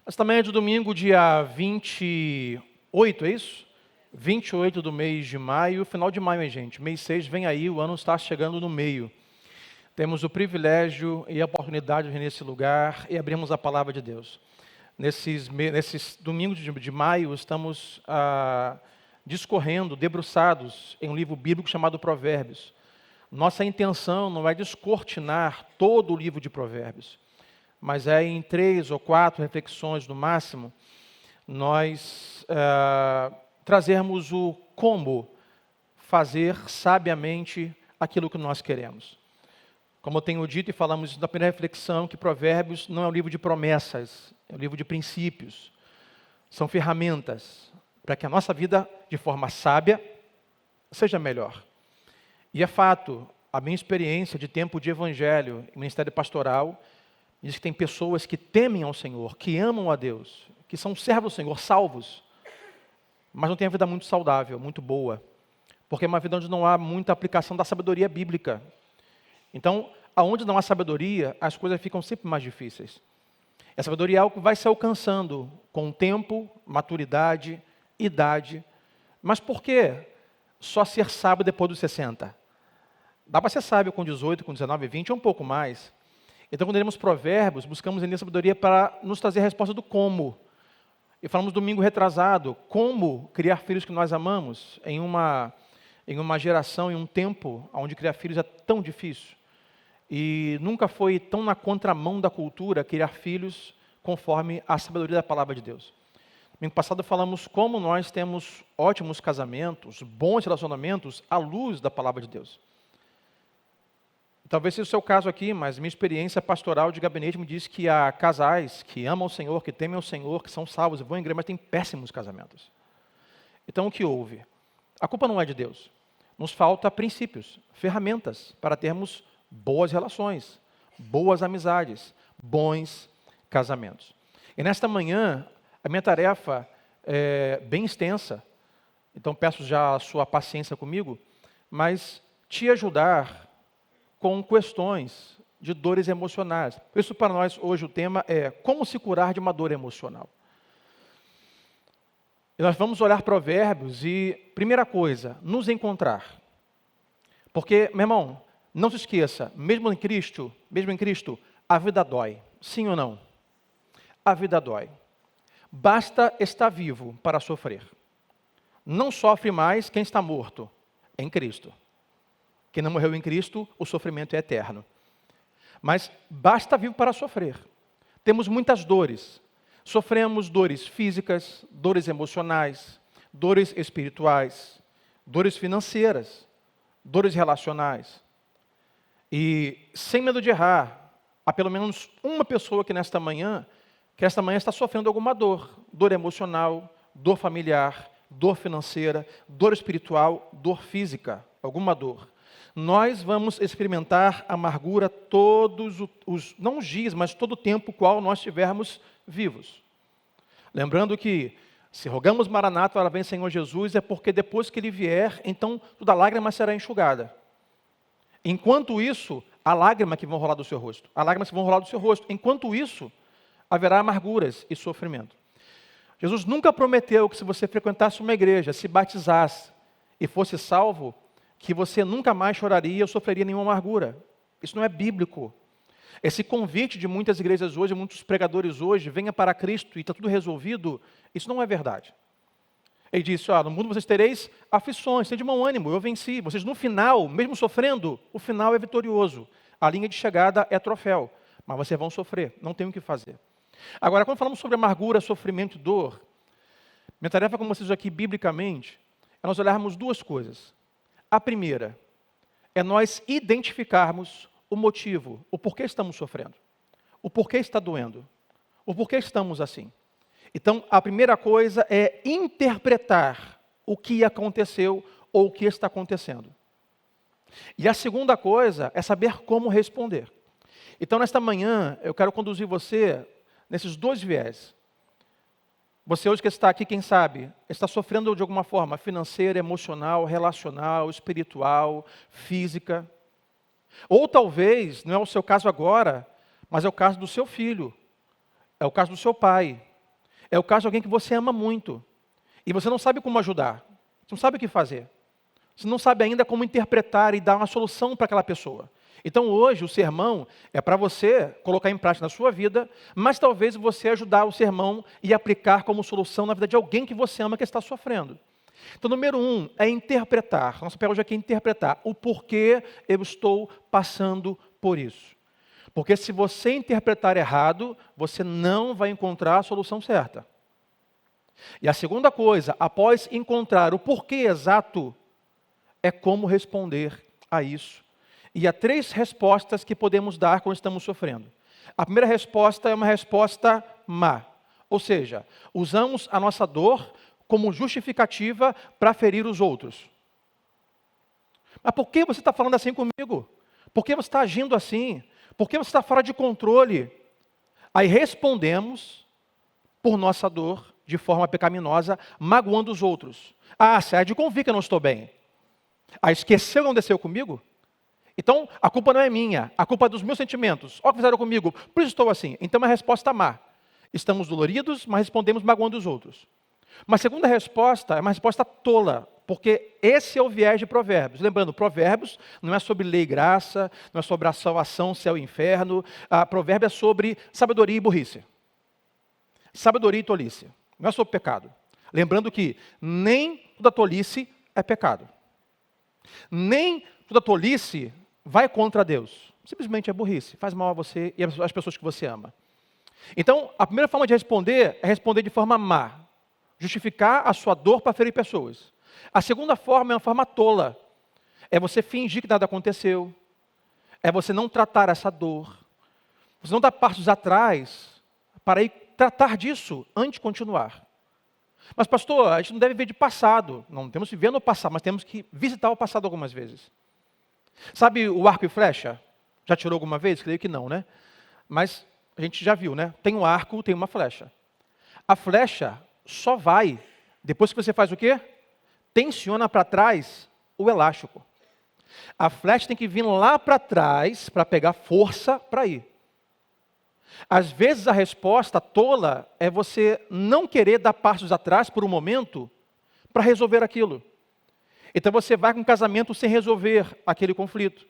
Esta manhã de domingo, dia 28, é isso? 28 do mês de maio, final de maio, hein, gente? Mês 6 vem aí, o ano está chegando no meio. Temos o privilégio e a oportunidade de vir nesse lugar e abrirmos a palavra de Deus. Nesses domingos de maio, estamos discorrendo, debruçados em um livro bíblico chamado Provérbios. Nossa intenção não é descortinar todo o livro de Provérbios, mas é em 3 ou 4 reflexões no máximo, nós trazermos o como fazer sabiamente aquilo que nós queremos. Como eu tenho dito e falamos isso na primeira reflexão, que Provérbios não é um livro de promessas, é um livro de princípios. São ferramentas para que a nossa vida, de forma sábia, seja melhor. E é fato, a minha experiência de tempo de evangelho e ministério pastoral diz que tem pessoas que temem ao Senhor, que amam a Deus, que são servos do Senhor, salvos, mas não têm a vida muito saudável, muito boa, porque é uma vida onde não há muita aplicação da sabedoria bíblica. Então, aonde não há sabedoria, as coisas ficam sempre mais difíceis. A sabedoria é algo que vai se alcançando com o tempo, maturidade, idade. Mas por que só ser sábio depois dos 60? Dá para ser sábio com 18, com 19, 20 ou um pouco mais. Então, quando lemos Provérbios, buscamos a sabedoria para nos trazer a resposta do como. E falamos domingo retrasado, como criar filhos que nós amamos em uma geração, em um tempo onde criar filhos é tão difícil. E nunca foi tão na contramão da cultura criar filhos conforme a sabedoria da palavra de Deus. Domingo passado falamos como nós temos ótimos casamentos, bons relacionamentos à luz da palavra de Deus. Talvez seja o seu caso aqui, mas minha experiência pastoral de gabinete me diz que há casais que amam o Senhor, que temem o Senhor, que são salvos e vão à igreja, mas têm péssimos casamentos. Então o que houve? A culpa não é de Deus. Nos falta princípios, ferramentas para termos boas relações, boas amizades, bons casamentos. E nesta manhã, a minha tarefa é bem extensa, então peço já a sua paciência comigo, mas te ajudar com questões de dores emocionais. Por isso, para nós, hoje, o tema é como se curar de uma dor emocional. E nós vamos olhar Provérbios e, primeira coisa, nos encontrar. Porque, meu irmão, não se esqueça, mesmo em Cristo, a vida dói. Sim ou não? A vida dói. Basta estar vivo para sofrer. Não sofre mais quem está morto em Cristo. Quem não morreu em Cristo, o sofrimento é eterno. Mas basta vivo para sofrer. Temos muitas dores. Sofremos dores físicas, dores emocionais, dores espirituais, dores financeiras, dores relacionais. E sem medo de errar, há pelo menos uma pessoa que esta manhã está sofrendo alguma dor. Dor emocional, dor familiar, dor financeira, dor espiritual, dor física, alguma dor. Nós vamos experimentar amargura todos não os dias, mas todo o tempo qual nós estivermos vivos. Lembrando que, se rogamos Maranata, ora vem Senhor Jesus, é porque depois que Ele vier, então toda lágrima será enxugada. Enquanto isso, há lágrimas que vão rolar do seu rosto. Há lágrimas que vão rolar do seu rosto. Enquanto isso, haverá amarguras e sofrimento. Jesus nunca prometeu que se você frequentasse uma igreja, se batizasse e fosse salvo, que você nunca mais choraria ou sofreria nenhuma amargura. Isso não é bíblico. Esse convite de muitas igrejas hoje, muitos pregadores hoje, venha para Cristo e está tudo resolvido, isso não é verdade. Ele disse, no mundo vocês tereis aflições, tem de bom ânimo, eu venci. Vocês no final, mesmo sofrendo, o final é vitorioso. A linha de chegada é troféu, mas vocês vão sofrer, não tem o que fazer. Agora, quando falamos sobre amargura, sofrimento e dor, minha tarefa com vocês aqui, biblicamente, é nós olharmos duas coisas. A primeira é nós identificarmos o motivo, o porquê estamos sofrendo, o porquê está doendo, o porquê estamos assim. Então, a primeira coisa é interpretar o que aconteceu ou o que está acontecendo. E a segunda coisa é saber como responder. Então, nesta manhã, eu quero conduzir você nesses dois viés. Você hoje que está aqui, quem sabe, está sofrendo de alguma forma financeira, emocional, relacional, espiritual, física. Ou talvez, não é o seu caso agora, mas é o caso do seu filho, é o caso do seu pai, é o caso de alguém que você ama muito. E você não sabe como ajudar. Você não sabe o que fazer. Você não sabe ainda como interpretar e dar uma solução para aquela pessoa. Então hoje o sermão é para você colocar em prática na sua vida, mas talvez você ajudar o sermão e aplicar como solução na vida de alguém que você ama que está sofrendo. Então, número 1 é interpretar. Nosso papel hoje aqui é interpretar o porquê eu estou passando por isso. Porque se você interpretar errado, você não vai encontrar a solução certa. E a segunda coisa, após encontrar o porquê exato, é como responder a isso. E há 3 respostas que podemos dar quando estamos sofrendo. A primeira resposta é uma resposta má. Ou seja, usamos a nossa dor como justificativa para ferir os outros. Mas por que você está falando assim comigo? Por que você está agindo assim? Por que você está fora de controle? Aí respondemos por nossa dor de forma pecaminosa, magoando os outros. Ah, você há de convir que eu não estou bem. Ah, esqueceu o que aconteceu comigo? Então, a culpa não é minha, a culpa é dos meus sentimentos. Olha o que fizeram comigo, por isso estou assim. Então, é uma resposta má. Estamos doloridos, mas respondemos magoando os outros. Uma segunda resposta é uma resposta tola, porque esse é o viés de Provérbios. Lembrando, Provérbios não é sobre lei e graça, não é sobre a salvação, céu e inferno. Provérbio é sobre sabedoria e burrice. Sabedoria e tolice. Não é sobre pecado. Lembrando que nem toda tolice é pecado. Nem toda tolice vai contra Deus. Simplesmente é burrice. Faz mal a você e às pessoas que você ama. Então, a primeira forma de responder é responder de forma má. Justificar a sua dor para ferir pessoas. A segunda forma é uma forma tola. É você fingir que nada aconteceu. É você não tratar essa dor. Você não dar passos atrás para ir tratar disso antes de continuar. Mas pastor, a gente não deve ver de passado. Não temos que ver no passado, mas temos que visitar o passado algumas vezes. Sabe o arco e flecha? Já tirou alguma vez? Creio que não, né? Mas a gente já viu, né? Tem um arco, tem uma flecha. A flecha só vai depois que você faz o quê? Tensiona para trás o elástico. A flecha tem que vir lá para trás para pegar força para ir. Às vezes a resposta tola é você não querer dar passos atrás por um momento para resolver aquilo. Então você vai com o casamento sem resolver aquele conflito.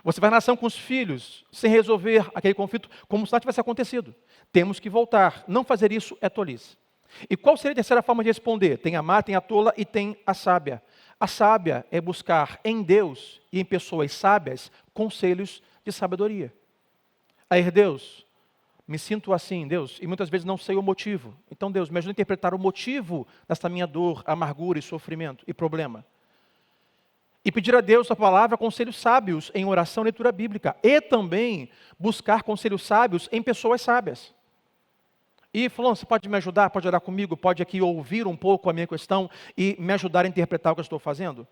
Você vai na ação com os filhos sem resolver aquele conflito como se nada tivesse acontecido. Temos que voltar. Não fazer isso é tolice. E qual seria a terceira forma de responder? Tem a má, tem a tola e tem a sábia. A sábia é buscar em Deus e em pessoas sábias conselhos de sabedoria. Aí, Deus, me sinto assim, Deus, e muitas vezes não sei o motivo. Então, Deus, me ajuda a interpretar o motivo desta minha dor, amargura e sofrimento e problema. E pedir a Deus a palavra, conselhos sábios em oração e leitura bíblica. E também buscar conselhos sábios em pessoas sábias. E falou, você pode me ajudar, pode orar comigo, pode aqui ouvir um pouco a minha questão e me ajudar a interpretar o que eu estou fazendo?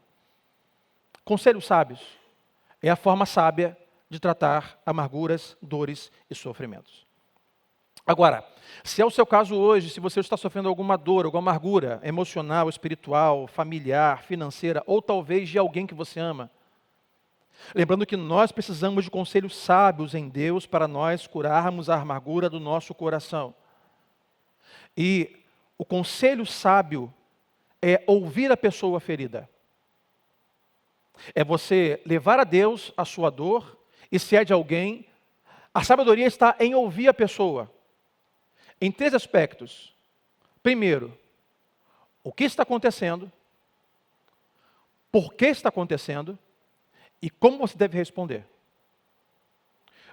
Conselhos sábios é a forma sábia de tratar amarguras, dores e sofrimentos. Agora, se é o seu caso hoje, se você está sofrendo alguma dor, alguma amargura emocional, espiritual, familiar, financeira, ou talvez de alguém que você ama, lembrando que nós precisamos de conselhos sábios em Deus para nós curarmos a amargura do nosso coração. E o conselho sábio é ouvir a pessoa ferida. É você levar a Deus a sua dor, e se é de alguém, a sabedoria está em ouvir a pessoa. Em 3 aspectos. Primeiro, o que está acontecendo, por que está acontecendo e como você deve responder.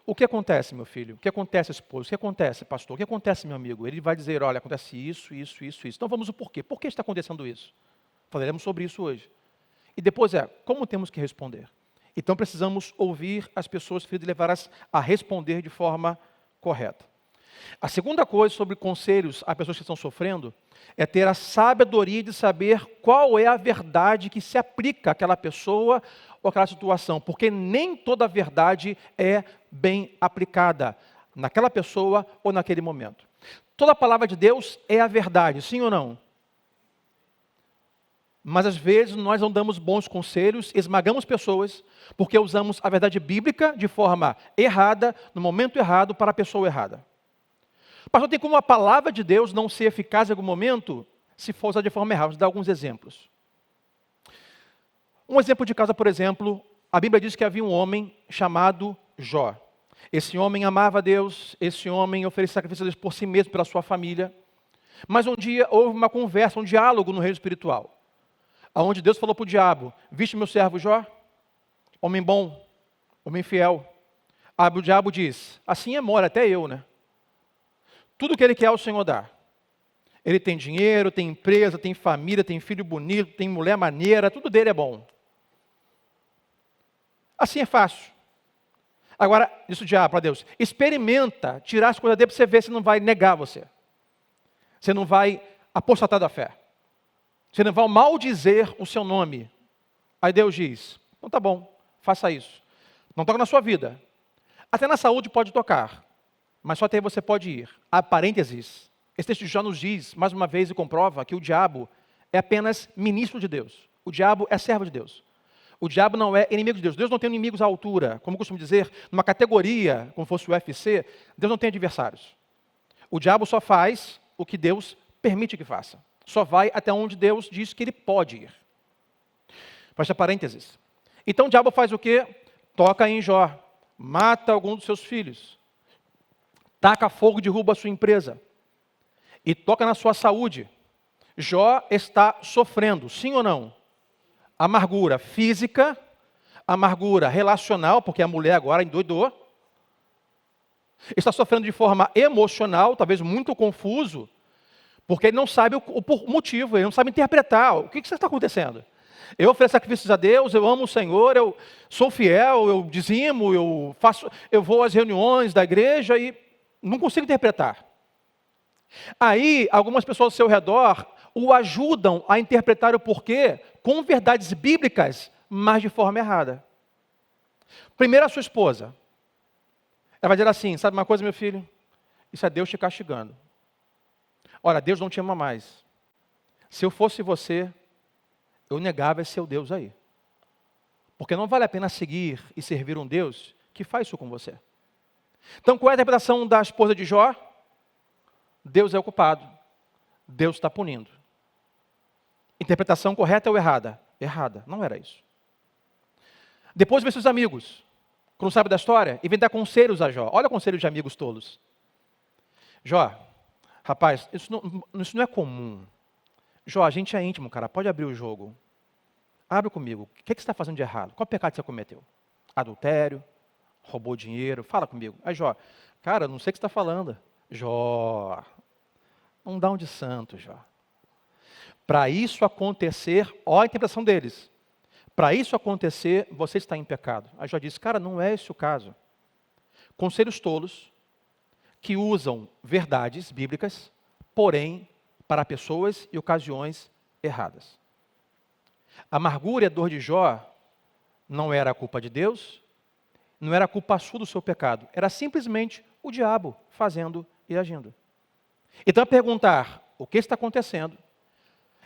O que acontece, meu filho? O que acontece, esposo? O que acontece, pastor? O que acontece, meu amigo? Ele vai dizer, olha, acontece isso, isso, isso, isso. Então vamos ao porquê. Por que está acontecendo isso? Falaremos sobre isso hoje. E depois como temos que responder? Então precisamos ouvir as pessoas feridas e levá-las a responder de forma correta. A segunda coisa sobre conselhos a pessoas que estão sofrendo é ter a sabedoria de saber qual é a verdade que se aplica àquela pessoa ou àquela situação, porque nem toda a verdade é bem aplicada naquela pessoa ou naquele momento. Toda a palavra de Deus é a verdade, sim ou não? Mas às vezes nós não damos bons conselhos, esmagamos pessoas, porque usamos a verdade bíblica de forma errada, no momento errado, para a pessoa errada. Pastor, tem como a palavra de Deus não ser eficaz em algum momento se for usada de forma errada? Vou dar alguns exemplos. Um exemplo de casa, por exemplo, a Bíblia diz que havia um homem chamado Jó. Esse homem amava a Deus, esse homem oferecia sacrifício a Deus por si mesmo, pela sua família. Mas um dia houve uma conversa, um diálogo no reino espiritual, onde Deus falou para o diabo: viste meu servo Jó? Homem bom, homem fiel. O diabo diz: assim é mora, até eu, né? Tudo que ele quer o Senhor dá. Ele tem dinheiro, tem empresa, tem família, tem filho bonito, tem mulher maneira, tudo dele é bom. Assim é fácil. Agora, disse o diabo para Deus: experimenta tirar as coisas dele para você ver se não vai negar você. Você não vai apostatar da fé. Você não vai maldizer o seu nome. Aí Deus diz: então tá bom, faça isso. Não toca na sua vida. Até na saúde pode tocar, mas só até aí você pode ir. Há parênteses. Esse texto já nos diz, mais uma vez, e comprova que o diabo é apenas ministro de Deus. O diabo é servo de Deus. O diabo não é inimigo de Deus. Deus não tem inimigos à altura. Como costumo dizer, numa categoria, como fosse o UFC, Deus não tem adversários. O diabo só faz o que Deus permite que faça. Só vai até onde Deus diz que ele pode ir. Fecha parênteses. Então o diabo faz o quê? Toca em Jó. Mata algum dos seus filhos. Taca fogo e derruba a sua empresa. E toca na sua saúde. Jó está sofrendo, sim ou não? Amargura física, amargura relacional, porque a mulher agora endoidou. Está sofrendo de forma emocional, talvez muito confuso, porque ele não sabe o motivo, ele não sabe interpretar. O que está acontecendo? Eu ofereço sacrifícios a Deus, eu amo o Senhor, eu sou fiel, eu dizimo, eu vou às reuniões da igreja e não consigo interpretar. Aí, algumas pessoas ao seu redor o ajudam a interpretar o porquê com verdades bíblicas, mas de forma errada. Primeiro, a sua esposa. Ela vai dizer assim: sabe uma coisa, meu filho? Isso é Deus te castigando. Olha, Deus não te ama mais. Se eu fosse você, eu negava esse seu Deus aí. Porque não vale a pena seguir e servir um Deus que faz isso com você. Então, qual é a interpretação da esposa de Jó? Deus é o culpado. Deus está punindo. Interpretação correta ou errada? Errada. Não era isso. Depois vê seus amigos, que não sabem da história, e vem dar conselhos a Jó. Olha conselhos de amigos tolos. Jó, rapaz, isso não é comum. Jó, a gente é íntimo, cara. Pode abrir o jogo. Abre comigo. O que você está fazendo de errado? Qual pecado você cometeu? Adultério? Roubou dinheiro? Fala comigo. Aí Jó, cara, não sei o que você está falando. Jó, não dá um de santo, Jó. Para isso acontecer, olha a interpretação deles. Para isso acontecer, você está em pecado. Aí Jó disse: cara, não é esse o caso. Conselhos tolos que usam verdades bíblicas, porém, para pessoas e ocasiões erradas. A amargura e a dor de Jó não era a culpa de Deus, não era a culpa sua do seu pecado, era simplesmente o diabo fazendo e agindo. Então, perguntar o que está acontecendo,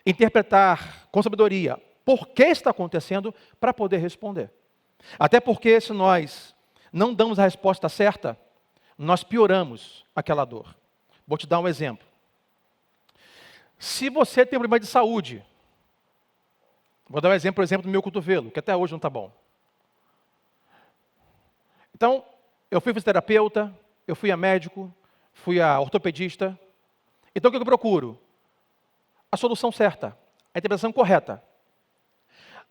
interpretar com sabedoria por que está acontecendo, para poder responder. Até porque se nós não damos a resposta certa, nós pioramos aquela dor. Vou te dar um exemplo. Se você tem um problema de saúde, vou dar um exemplo, por exemplo, do meu cotovelo, que até hoje não está bom. Então, eu fui fisioterapeuta, eu fui a médico, fui a ortopedista. Então, o que eu procuro? A solução certa, a interpretação correta.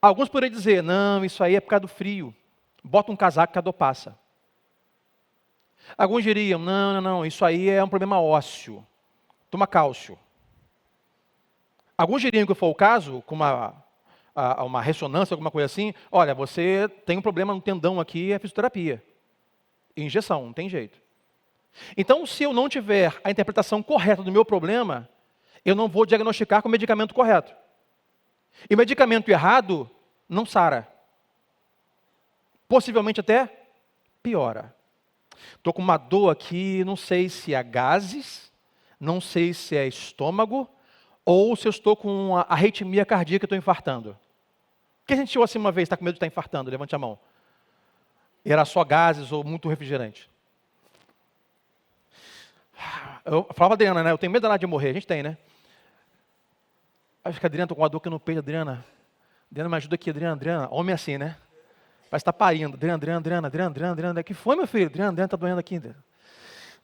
Alguns poderiam dizer: não, isso aí é por causa do frio. Bota um casaco que a dor passa. Alguns diriam: não, isso aí é um problema ósseo. Toma cálcio. Alguns diriam que for o caso, com uma ressonância, alguma coisa assim: olha, você tem um problema no tendão aqui, é fisioterapia. Injeção, não tem jeito. Então, se eu não tiver a interpretação correta do meu problema, eu não vou diagnosticar com o medicamento correto. E o medicamento errado não sara. Possivelmente até piora. Estou com uma dor aqui, não sei se é gases, não sei se é estômago, ou se eu estou com uma arritmia cardíaca e estou infartando. Quem sentiu assim uma vez, está com medo de estar infartando? Levante a mão. Era só gases ou muito refrigerante. Eu falava, Adriana, né? Eu tenho medo danado de morrer. A gente tem, né? Acho que a Adriana, tô com uma dor aqui no peito, Adriana. Adriana, me ajuda aqui, Adriana. Homem assim, né? Parece que tá parindo. Adriana. Que foi, meu filho? Adriana, tá doendo aqui. Adriana,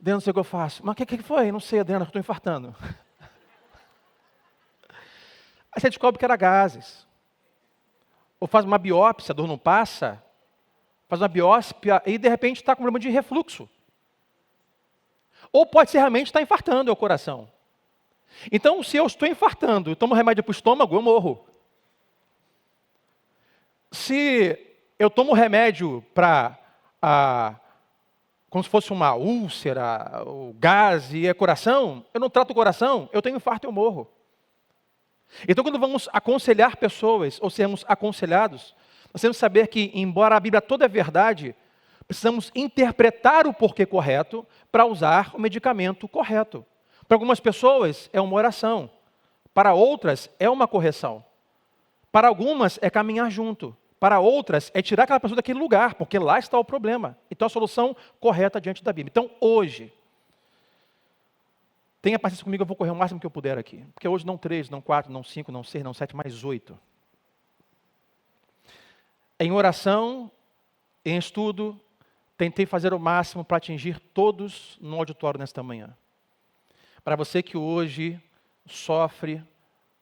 não sei o que eu faço. Mas o que foi? Não sei, Adriana, eu estou infartando. Aí você descobre que era gases. Ou faz uma biópsia, a dor não passa. Faz uma biópsia e de repente está com problema de refluxo. Ou pode ser realmente estar infartando é o coração. Então, se eu estou infartando e tomo remédio para o estômago, eu morro. Se eu tomo remédio para, como se fosse uma úlcera, o gás e é coração, eu não trato o coração, eu tenho infarto e eu morro. Então, quando vamos aconselhar pessoas, ou sermos aconselhados, nós temos que saber que, embora a Bíblia toda é verdade, precisamos interpretar o porquê correto para usar o medicamento correto. Para algumas pessoas é uma oração, para outras é uma correção. Para algumas é caminhar junto, para outras é tirar aquela pessoa daquele lugar, porque lá está o problema. Então a solução correta diante da Bíblia. Então hoje, tenha paciência comigo, eu vou correr o máximo que eu puder aqui. Porque hoje não 3, não 4, não 5, não 6, não 7, mais 8. Em oração, em estudo, tentei fazer o máximo para atingir todos no auditório nesta manhã. Para você que hoje sofre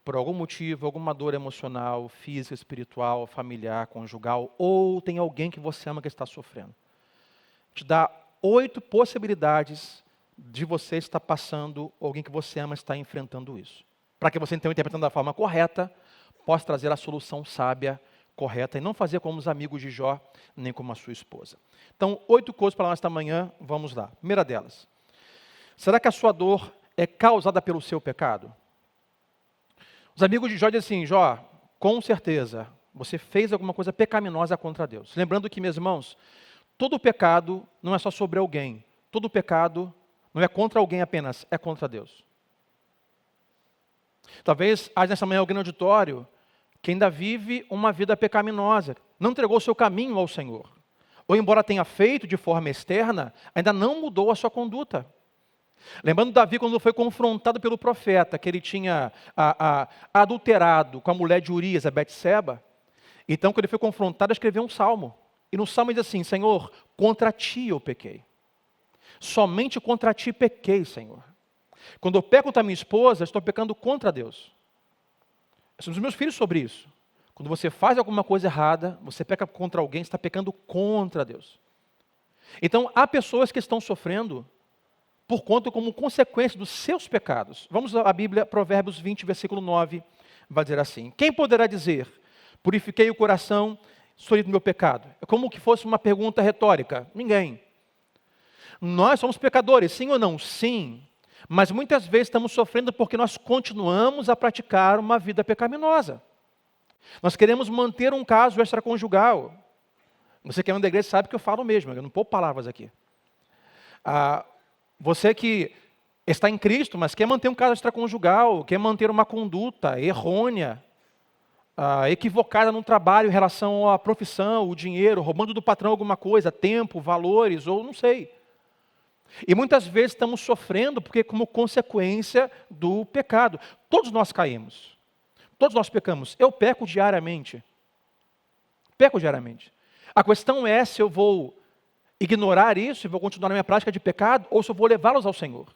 por algum motivo, alguma dor emocional, física, espiritual, familiar, conjugal, ou tem alguém que você ama que está sofrendo. Te dá 8 possibilidades de você estar passando, ou alguém que você ama está enfrentando isso. Para que você, então, interpretando da forma correta, possa trazer a solução sábia, correta, e não fazer como os amigos de Jó, nem como a sua esposa. Então, 8 coisas para nós esta manhã, vamos lá. Primeira delas, será que a sua dor é causada pelo seu pecado? Os amigos de Jó dizem assim, Jó, com certeza, você fez alguma coisa pecaminosa contra Deus. Lembrando que, meus irmãos, todo pecado não é só sobre alguém. Todo pecado não é contra alguém apenas, é contra Deus. Talvez haja nessa manhã alguém no auditório que ainda vive uma vida pecaminosa, não entregou o seu caminho ao Senhor. Ou embora tenha feito de forma externa, ainda não mudou a sua conduta. Lembrando Davi quando foi confrontado pelo profeta, que ele tinha adulterado com a mulher de Urias, a Betseba. Então, quando ele foi confrontado, ele escreveu um salmo. E no salmo ele diz assim, Senhor, contra ti eu pequei. Somente contra ti pequei, Senhor. Quando eu peco contra a minha esposa, estou pecando contra Deus. Somos os meus filhos sobre isso. Quando você faz alguma coisa errada, você peca contra alguém, você está pecando contra Deus. Então, há pessoas que estão sofrendo por conta como consequência dos seus pecados. Vamos à Bíblia, Provérbios 20, versículo 9, vai dizer assim, quem poderá dizer, purifiquei o coração, sou do meu pecado? É como que fosse uma pergunta retórica. Ninguém. Nós somos pecadores, sim ou não? Sim. Mas muitas vezes estamos sofrendo porque nós continuamos a praticar uma vida pecaminosa. Nós queremos manter um caso extraconjugal. Você que é um da igreja sabe que eu falo mesmo, eu não poupo palavras aqui. Você que está em Cristo, mas quer manter um caso extraconjugal, quer manter uma conduta errônea, equivocada no trabalho em relação à profissão, o dinheiro, roubando do patrão alguma coisa, tempo, valores, ou não sei. E muitas vezes estamos sofrendo porque como consequência do pecado. Todos nós caímos. Todos nós pecamos. Eu peco diariamente. Peco diariamente. A questão é se eu vou ignorar isso e vou continuar na minha prática de pecado ou se eu vou levá-los ao Senhor.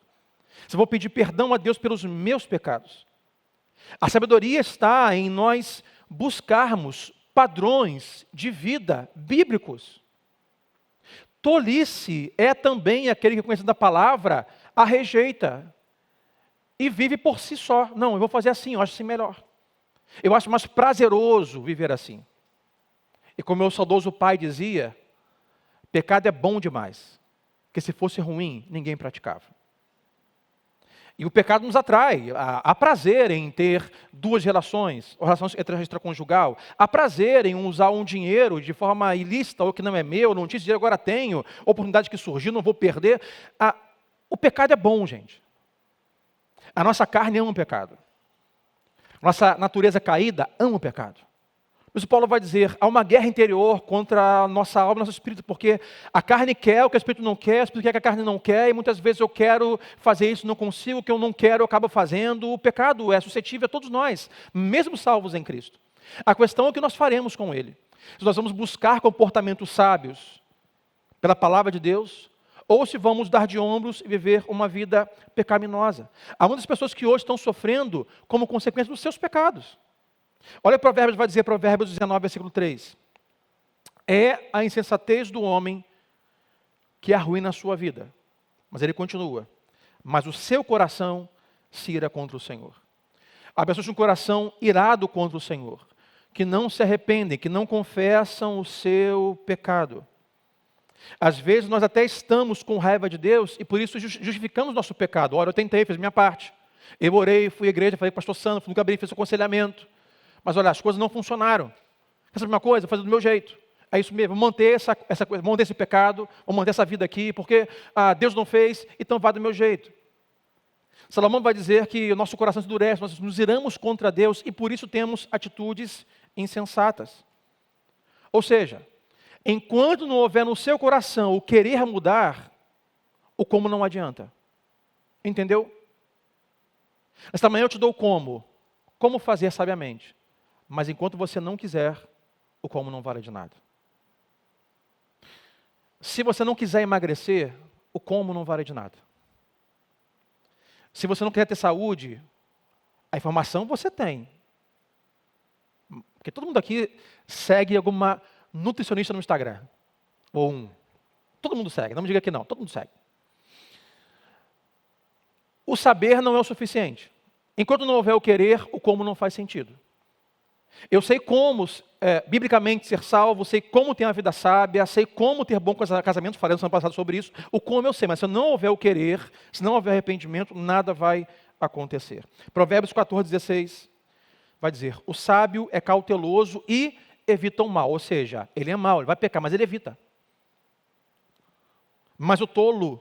Se eu vou pedir perdão a Deus pelos meus pecados. A sabedoria está em nós buscarmos padrões de vida bíblicos. Tolice é também aquele que, conhecendo a palavra, a rejeita e vive por si só. Não, eu vou fazer assim, eu acho assim melhor. Eu acho mais prazeroso viver assim. E como meu saudoso pai dizia, pecado é bom demais, porque se fosse ruim, ninguém praticava. E o pecado nos atrai, há prazer em ter duas relações, relações extraconjugal, há prazer em usar um dinheiro de forma ilícita, ou que não é meu, não tinha esse dinheiro, agora tenho, oportunidade que surgiu, não vou perder. O pecado é bom, gente. A nossa carne ama o pecado. Nossa natureza caída ama o pecado. Mas Paulo vai dizer, há uma guerra interior contra a nossa alma e nosso espírito, porque a carne quer o que o espírito não quer, o espírito quer o que a carne não quer, e muitas vezes eu quero fazer isso, não consigo, o que eu não quero eu acabo fazendo. O pecado é suscetível a todos nós, mesmo salvos em Cristo. A questão é o que nós faremos com ele. Se nós vamos buscar comportamentos sábios pela palavra de Deus, ou se vamos dar de ombros e viver uma vida pecaminosa. Há muitas pessoas que hoje estão sofrendo como consequência dos seus pecados. Olha o Provérbios, vai dizer, Provérbios 19, versículo 3. É a insensatez do homem que arruína a sua vida. Mas ele continua. Mas o seu coração se ira contra o Senhor. Há pessoas com o coração irado contra o Senhor, que não se arrependem, que não confessam o seu pecado. Às vezes nós até estamos com raiva de Deus e por isso justificamos nosso pecado. Ora, eu tentei, fiz minha parte. Eu orei, fui à igreja, falei com o pastor Sandro, fui no Gabriel, fiz o aconselhamento. Mas olha, as coisas não funcionaram. Quer saber uma coisa? Vou fazer do meu jeito. É isso mesmo, vou manter vou manter esse pecado, vou manter essa vida aqui, porque Deus não fez, então vai do meu jeito. Salomão vai dizer que o nosso coração se endurece, nós nos iramos contra Deus e por isso temos atitudes insensatas. Ou seja, enquanto não houver no seu coração o querer mudar, o como não adianta. Entendeu? Esta manhã eu te dou o como fazer sabiamente. Mas enquanto você não quiser, o como não vale de nada. Se você não quiser emagrecer, o como não vale de nada. Se você não quer ter saúde, a informação você tem. Porque todo mundo aqui segue alguma nutricionista no Instagram. Todo mundo segue, não me diga que não, todo mundo segue. O saber não é o suficiente. Enquanto não houver o querer, o como não faz sentido. Eu sei como, biblicamente, ser salvo, sei como ter uma vida sábia, sei como ter bom casamento, falei no ano passado sobre isso, o como eu sei, mas se não houver o querer, se não houver arrependimento, nada vai acontecer. Provérbios 14, 16, vai dizer, o sábio é cauteloso e evita o mal, ou seja, ele é mau, ele vai pecar, mas ele evita. Mas o tolo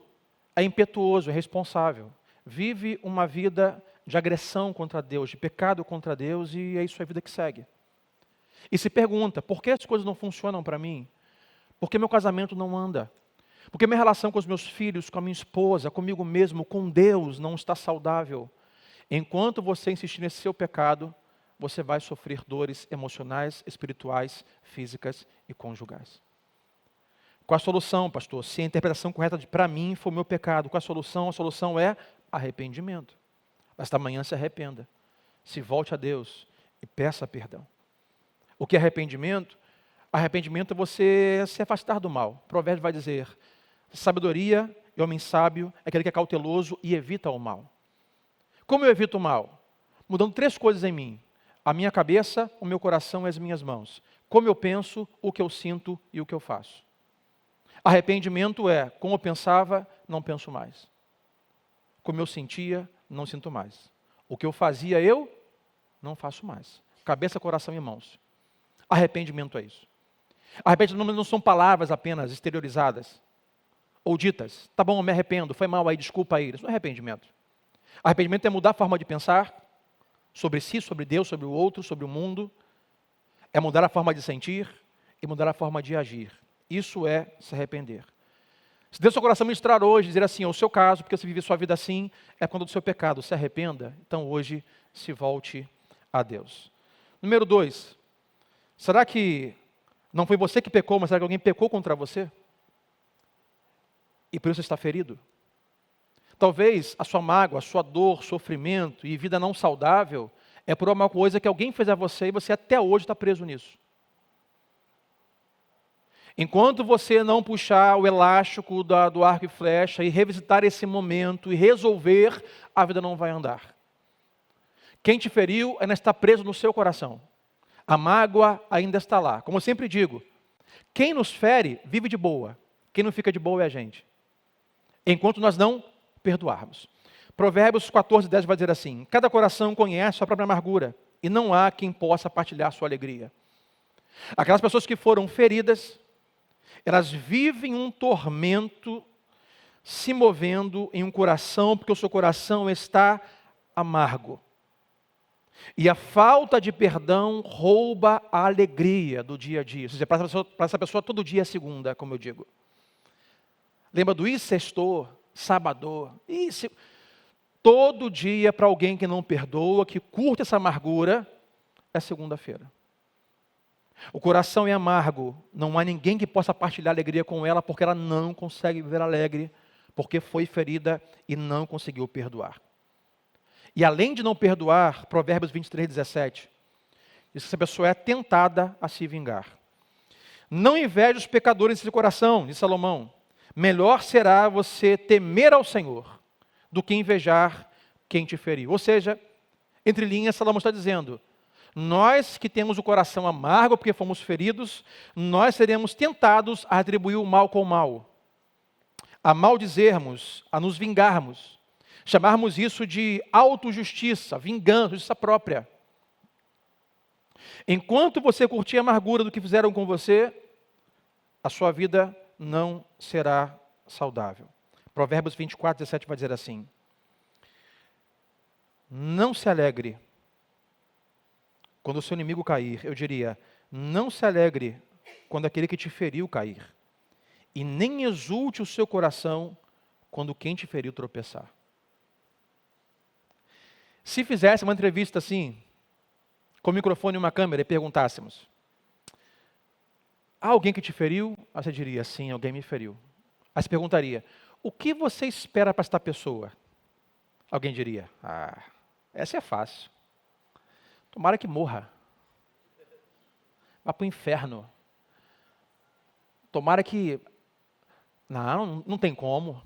é impetuoso, é responsável, vive uma vida de agressão contra Deus, de pecado contra Deus, e é isso a vida que segue. E se pergunta, por que as coisas não funcionam para mim? Por que meu casamento não anda? Por que minha relação com os meus filhos, com a minha esposa, comigo mesmo, com Deus não está saudável? Enquanto você insistir nesse seu pecado, você vai sofrer dores emocionais, espirituais, físicas e conjugais. Qual a solução, pastor? Se a interpretação correta para mim foi o meu pecado, qual a solução? A solução é arrependimento. Esta manhã se arrependa, se volte a Deus e peça perdão. O que é arrependimento? Arrependimento é você se afastar do mal. O provérbio vai dizer, sabedoria e homem sábio é aquele que é cauteloso e evita o mal. Como eu evito o mal? Mudando 3 coisas em mim. A minha cabeça, o meu coração e as minhas mãos. Como eu penso, o que eu sinto e o que eu faço. Arrependimento é, como eu pensava, não penso mais. Como eu sentia, não sinto mais. O que eu fazia, eu não faço mais. Cabeça, coração e mãos. Arrependimento é isso. Arrependimento não são palavras apenas exteriorizadas ou ditas. Tá bom, eu me arrependo, foi mal aí, desculpa aí. Isso não é arrependimento. Arrependimento é mudar a forma de pensar sobre si, sobre Deus, sobre o outro, sobre o mundo. É mudar a forma de sentir e mudar a forma de agir. Isso é se arrepender. Se Deus seu coração ministrar hoje, dizer assim, o seu caso, porque você vive sua vida assim, é quando do seu pecado, se arrependa, então hoje se volte a Deus. Número 2, será que não foi você que pecou, mas será que alguém pecou contra você? E por isso está ferido? Talvez a sua mágoa, a sua dor, sofrimento e vida não saudável é por uma coisa que alguém fez a você e você até hoje está preso nisso. Enquanto você não puxar o elástico do arco e flecha e revisitar esse momento e resolver, a vida não vai andar. Quem te feriu ainda está preso no seu coração. A mágoa ainda está lá. Como eu sempre digo, quem nos fere vive de boa. Quem não fica de boa é a gente. Enquanto nós não perdoarmos. Provérbios 14, 10 vai dizer assim, cada coração conhece sua própria amargura e não há quem possa partilhar sua alegria. Aquelas pessoas que foram feridas, elas vivem um tormento se movendo em um coração, porque o seu coração está amargo. E a falta de perdão rouba a alegria do dia a dia. Ou seja, para essa pessoa todo dia é segunda, como eu digo. Lembra do sextor, sábado? Todo dia para alguém que não perdoa, que curte essa amargura, é segunda-feira. O coração é amargo, não há ninguém que possa partilhar alegria com ela, porque ela não consegue viver alegre, porque foi ferida e não conseguiu perdoar. E além de não perdoar, Provérbios 23:17, diz que essa pessoa é tentada a se vingar. Não inveje os pecadores em seu coração, diz Salomão. Melhor será você temer ao Senhor do que invejar quem te feriu. Ou seja, entre linhas, Salomão está dizendo, nós que temos o coração amargo porque fomos feridos, nós seremos tentados a atribuir o mal com o mal, a maldizermos, a nos vingarmos, chamarmos isso de autojustiça, vingança, justiça própria. Enquanto você curtir a amargura do que fizeram com você, a sua vida não será saudável. Provérbios 24:17 vai dizer assim, não se alegre quando o seu inimigo cair. Eu diria, não se alegre quando aquele que te feriu cair. E nem exulte o seu coração quando quem te feriu tropeçar. Se fizesse uma entrevista assim, com o microfone e uma câmera, e perguntássemos, há alguém que te feriu? Aí você diria, sim, alguém me feriu. Aí você perguntaria, o que você espera para esta pessoa? Alguém diria, essa é fácil. Tomara que morra. Vá para o inferno. Tomara que... Não tem como.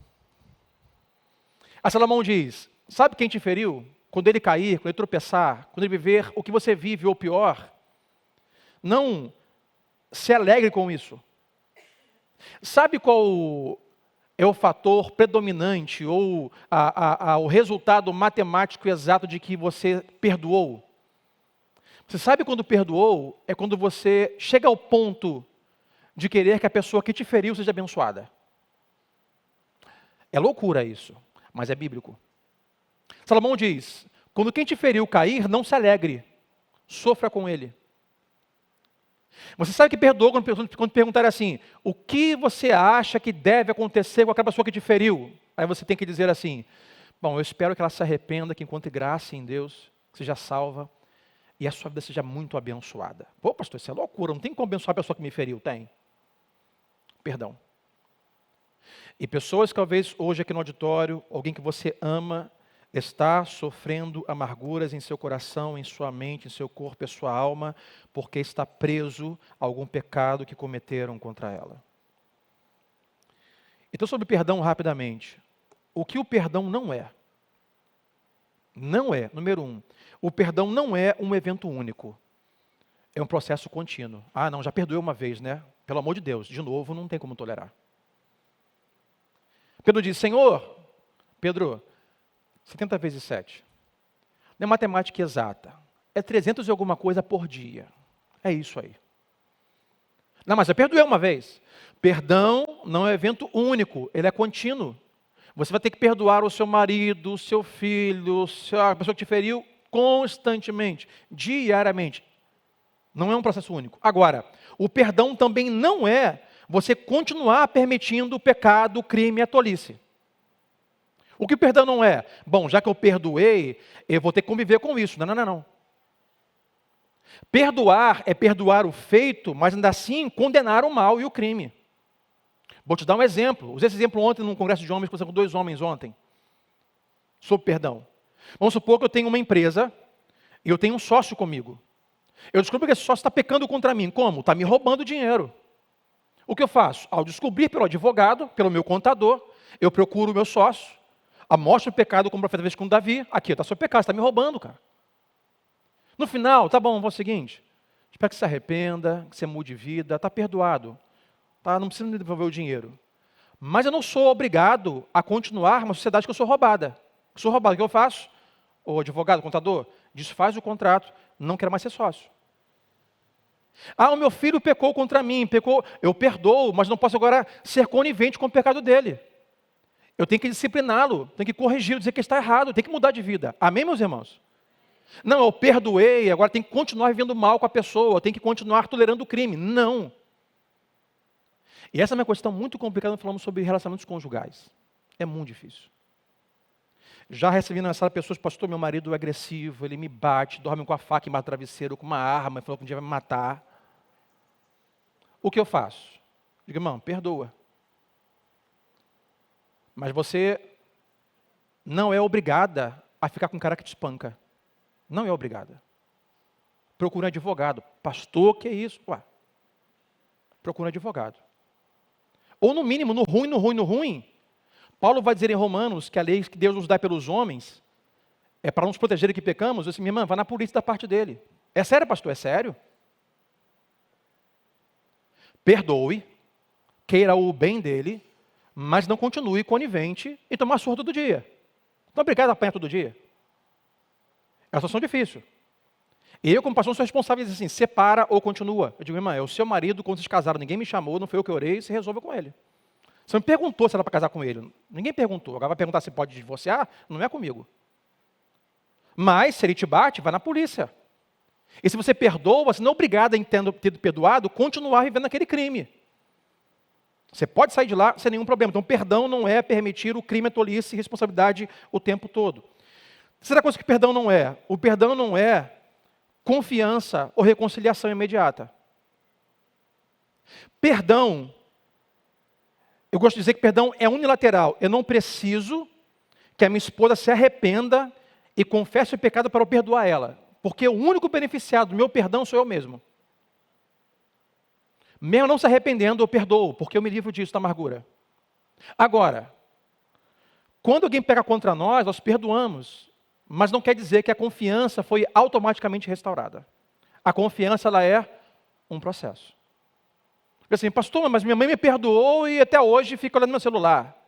A Salomão diz, sabe quem te feriu? Quando ele cair, quando ele tropeçar, quando ele viver o que você vive ou pior, não se alegre com isso. Sabe qual é o fator predominante ou o resultado matemático exato de que você perdoou? Você sabe quando perdoou? É quando você chega ao ponto de querer que a pessoa que te feriu seja abençoada. É loucura isso, mas é bíblico. Salomão diz, quando quem te feriu cair, não se alegre, sofra com ele. Você sabe que perdoa quando perguntar assim, o que você acha que deve acontecer com aquela pessoa que te feriu? Aí você tem que dizer assim, bom, eu espero que ela se arrependa, que encontre graça em Deus, que seja salva, e a sua vida seja muito abençoada. Pô, pastor, isso é loucura, não tem como abençoar a pessoa que me feriu. Tem. Perdão. E pessoas que talvez hoje aqui no auditório, alguém que você ama, está sofrendo amarguras em seu coração, em sua mente, em seu corpo, em sua alma, porque está preso a algum pecado que cometeram contra ela. Então, sobre perdão, rapidamente. O que o perdão não é? Não é, número 1, o perdão não é um evento único. É um processo contínuo. Não, já perdoei uma vez, né? Pelo amor de Deus, de novo, não tem como tolerar. Pedro diz, Senhor, Pedro, 70 vezes 7. Não é matemática exata. É 300 e alguma coisa por dia. É isso aí. Não, mas eu perdoei uma vez. Perdão não é evento único, ele é contínuo. Você vai ter que perdoar o seu marido, o seu filho, a pessoa que te feriu constantemente, diariamente. Não é um processo único. Agora, o perdão também não é você continuar permitindo o pecado, o crime e a tolice. O que o perdão não é? Bom, já que eu perdoei, eu vou ter que conviver com isso. Não. Perdoar é perdoar o feito, mas ainda assim condenar o mal e o crime. Vou te dar um exemplo. Usei esse exemplo ontem num congresso de homens, com 2 homens ontem, sobre perdão. Vamos supor que eu tenho uma empresa e eu tenho um sócio comigo. Eu descubro que esse sócio está pecando contra mim. Como? Está me roubando dinheiro. O que eu faço? Ao descobrir pelo advogado, pelo meu contador, eu procuro o meu sócio, mostro o pecado como o profeta fez com Davi. Aqui, está seu pecado, você está me roubando, cara. No final, tá bom, vamos ao seguinte. Espero que você se arrependa, que você mude de vida, está perdoado. Tá? Não precisa me devolver o dinheiro. Mas eu não sou obrigado a continuar uma sociedade que eu sou roubada. O que eu faço? O advogado, o contador, desfaz o contrato, não quero mais ser sócio. O meu filho pecou contra mim, eu perdoo, mas não posso agora ser conivente com o pecado dele. Eu tenho que discipliná-lo, tenho que corrigi-lo, dizer que está errado, tenho que mudar de vida. Amém, meus irmãos? Não, eu perdoei, agora tem que continuar vivendo mal com a pessoa, tem que continuar tolerando o crime. Não. E essa é uma questão muito complicada quando falamos sobre relacionamentos conjugais. É muito difícil. Já recebi na sala pessoas, pastor, meu marido é agressivo, ele me bate, dorme com a faca embaixo do travesseiro, com uma arma, falou que um dia vai me matar. O que eu faço? Digo, irmão, perdoa. Mas você não é obrigada a ficar com um cara que te espanca. Não é obrigada. Procura um advogado. Pastor, que é isso? Ué. Procura um advogado. Ou no mínimo, no ruim, Paulo vai dizer em Romanos que a lei que Deus nos dá pelos homens é para nos proteger que pecamos. Eu disse, minha irmã, vai na polícia da parte dele. É sério, pastor? É sério? Perdoe, queira o bem dele, mas não continue conivente e tomar surra todo dia. Não é obrigado a apanhar todo dia. É uma situação difícil. E eu, como pastor, sou responsável e diz assim, separa ou continua. Eu digo, irmã, é o seu marido, quando vocês casaram, ninguém me chamou, não foi eu que orei, você resolva com ele. Você me perguntou se era para casar com ele. Ninguém perguntou. Agora vai perguntar se pode divorciar? Não é comigo. Mas, se ele te bate, vai na polícia. E se você perdoa, você não é obrigado a ter perdoado, continuar vivendo aquele crime. Você pode sair de lá sem nenhum problema. Então, perdão não é permitir o crime, a tolice e responsabilidade o tempo todo. Terceira coisa que perdão não é. O perdão não é confiança ou reconciliação imediata. Perdão, eu gosto de dizer que perdão é unilateral. Eu não preciso que a minha esposa se arrependa e confesse o pecado para eu perdoar ela. Porque o único beneficiado do meu perdão sou eu mesmo. Mesmo não se arrependendo, eu perdoo, porque eu me livro disso, da amargura. Agora, quando alguém pega contra nós, nós perdoamos. Mas não quer dizer que a confiança foi automaticamente restaurada. A confiança, ela é um processo. Assim, pastor, mas minha mãe me perdoou e até hoje fica olhando no meu celular.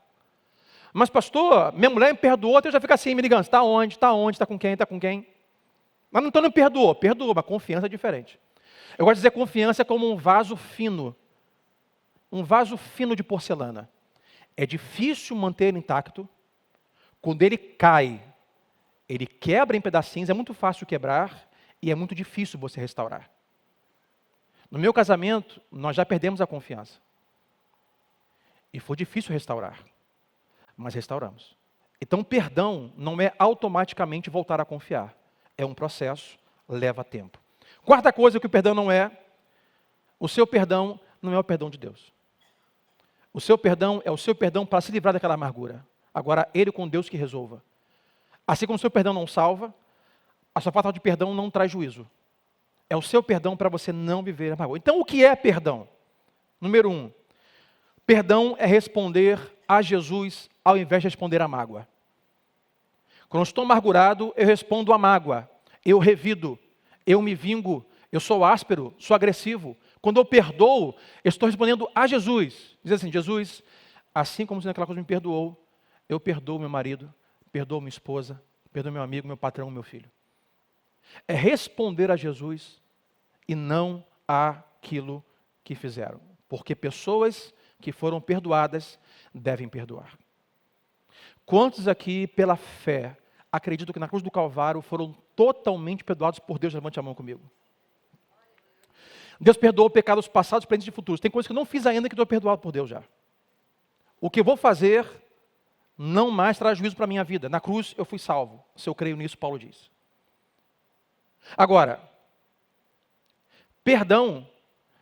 Mas pastor, minha mulher me perdoou, até eu já fica assim, me ligando, está onde, está com quem, está com quem? Mas então não perdoou, mas confiança é diferente. Eu gosto de dizer confiança como um vaso fino de porcelana. É difícil manter ele intacto, quando ele cai, ele quebra em pedacinhos, é muito fácil quebrar e é muito difícil você restaurar. No meu casamento, nós já perdemos a confiança. E foi difícil restaurar, mas restauramos. Então, perdão não é automaticamente voltar a confiar. É um processo, leva tempo. Quarta coisa que o perdão não é, o seu perdão não é o perdão de Deus. O seu perdão é o seu perdão para se livrar daquela amargura. Agora, ele com Deus que resolva. Assim como o seu perdão não salva, a sua falta de perdão não traz juízo. É o seu perdão para você não viver amargura. Então, o que é perdão? Número 1, perdão é responder a Jesus ao invés de responder à mágoa. Quando eu estou amargurado, eu respondo à mágoa. Eu revido, eu me vingo, eu sou áspero, sou agressivo. Quando eu perdoo, eu estou respondendo a Jesus. Diz assim, Jesus, assim como você naquela coisa me perdoou, eu perdoo meu marido, perdoo minha esposa, perdoo meu amigo, meu patrão, meu filho. É responder a Jesus e não àquilo que fizeram. Porque pessoas que foram perdoadas devem perdoar. Quantos aqui, pela fé, acreditam que na cruz do Calvário foram totalmente perdoados por Deus? Levante a mão comigo. Deus perdoou pecados passados, presentes e futuros. Tem coisas que eu não fiz ainda que estou perdoado por Deus já. O que eu vou fazer não mais traz juízo para a minha vida. Na cruz eu fui salvo. Se eu creio nisso, Paulo diz. Agora, perdão,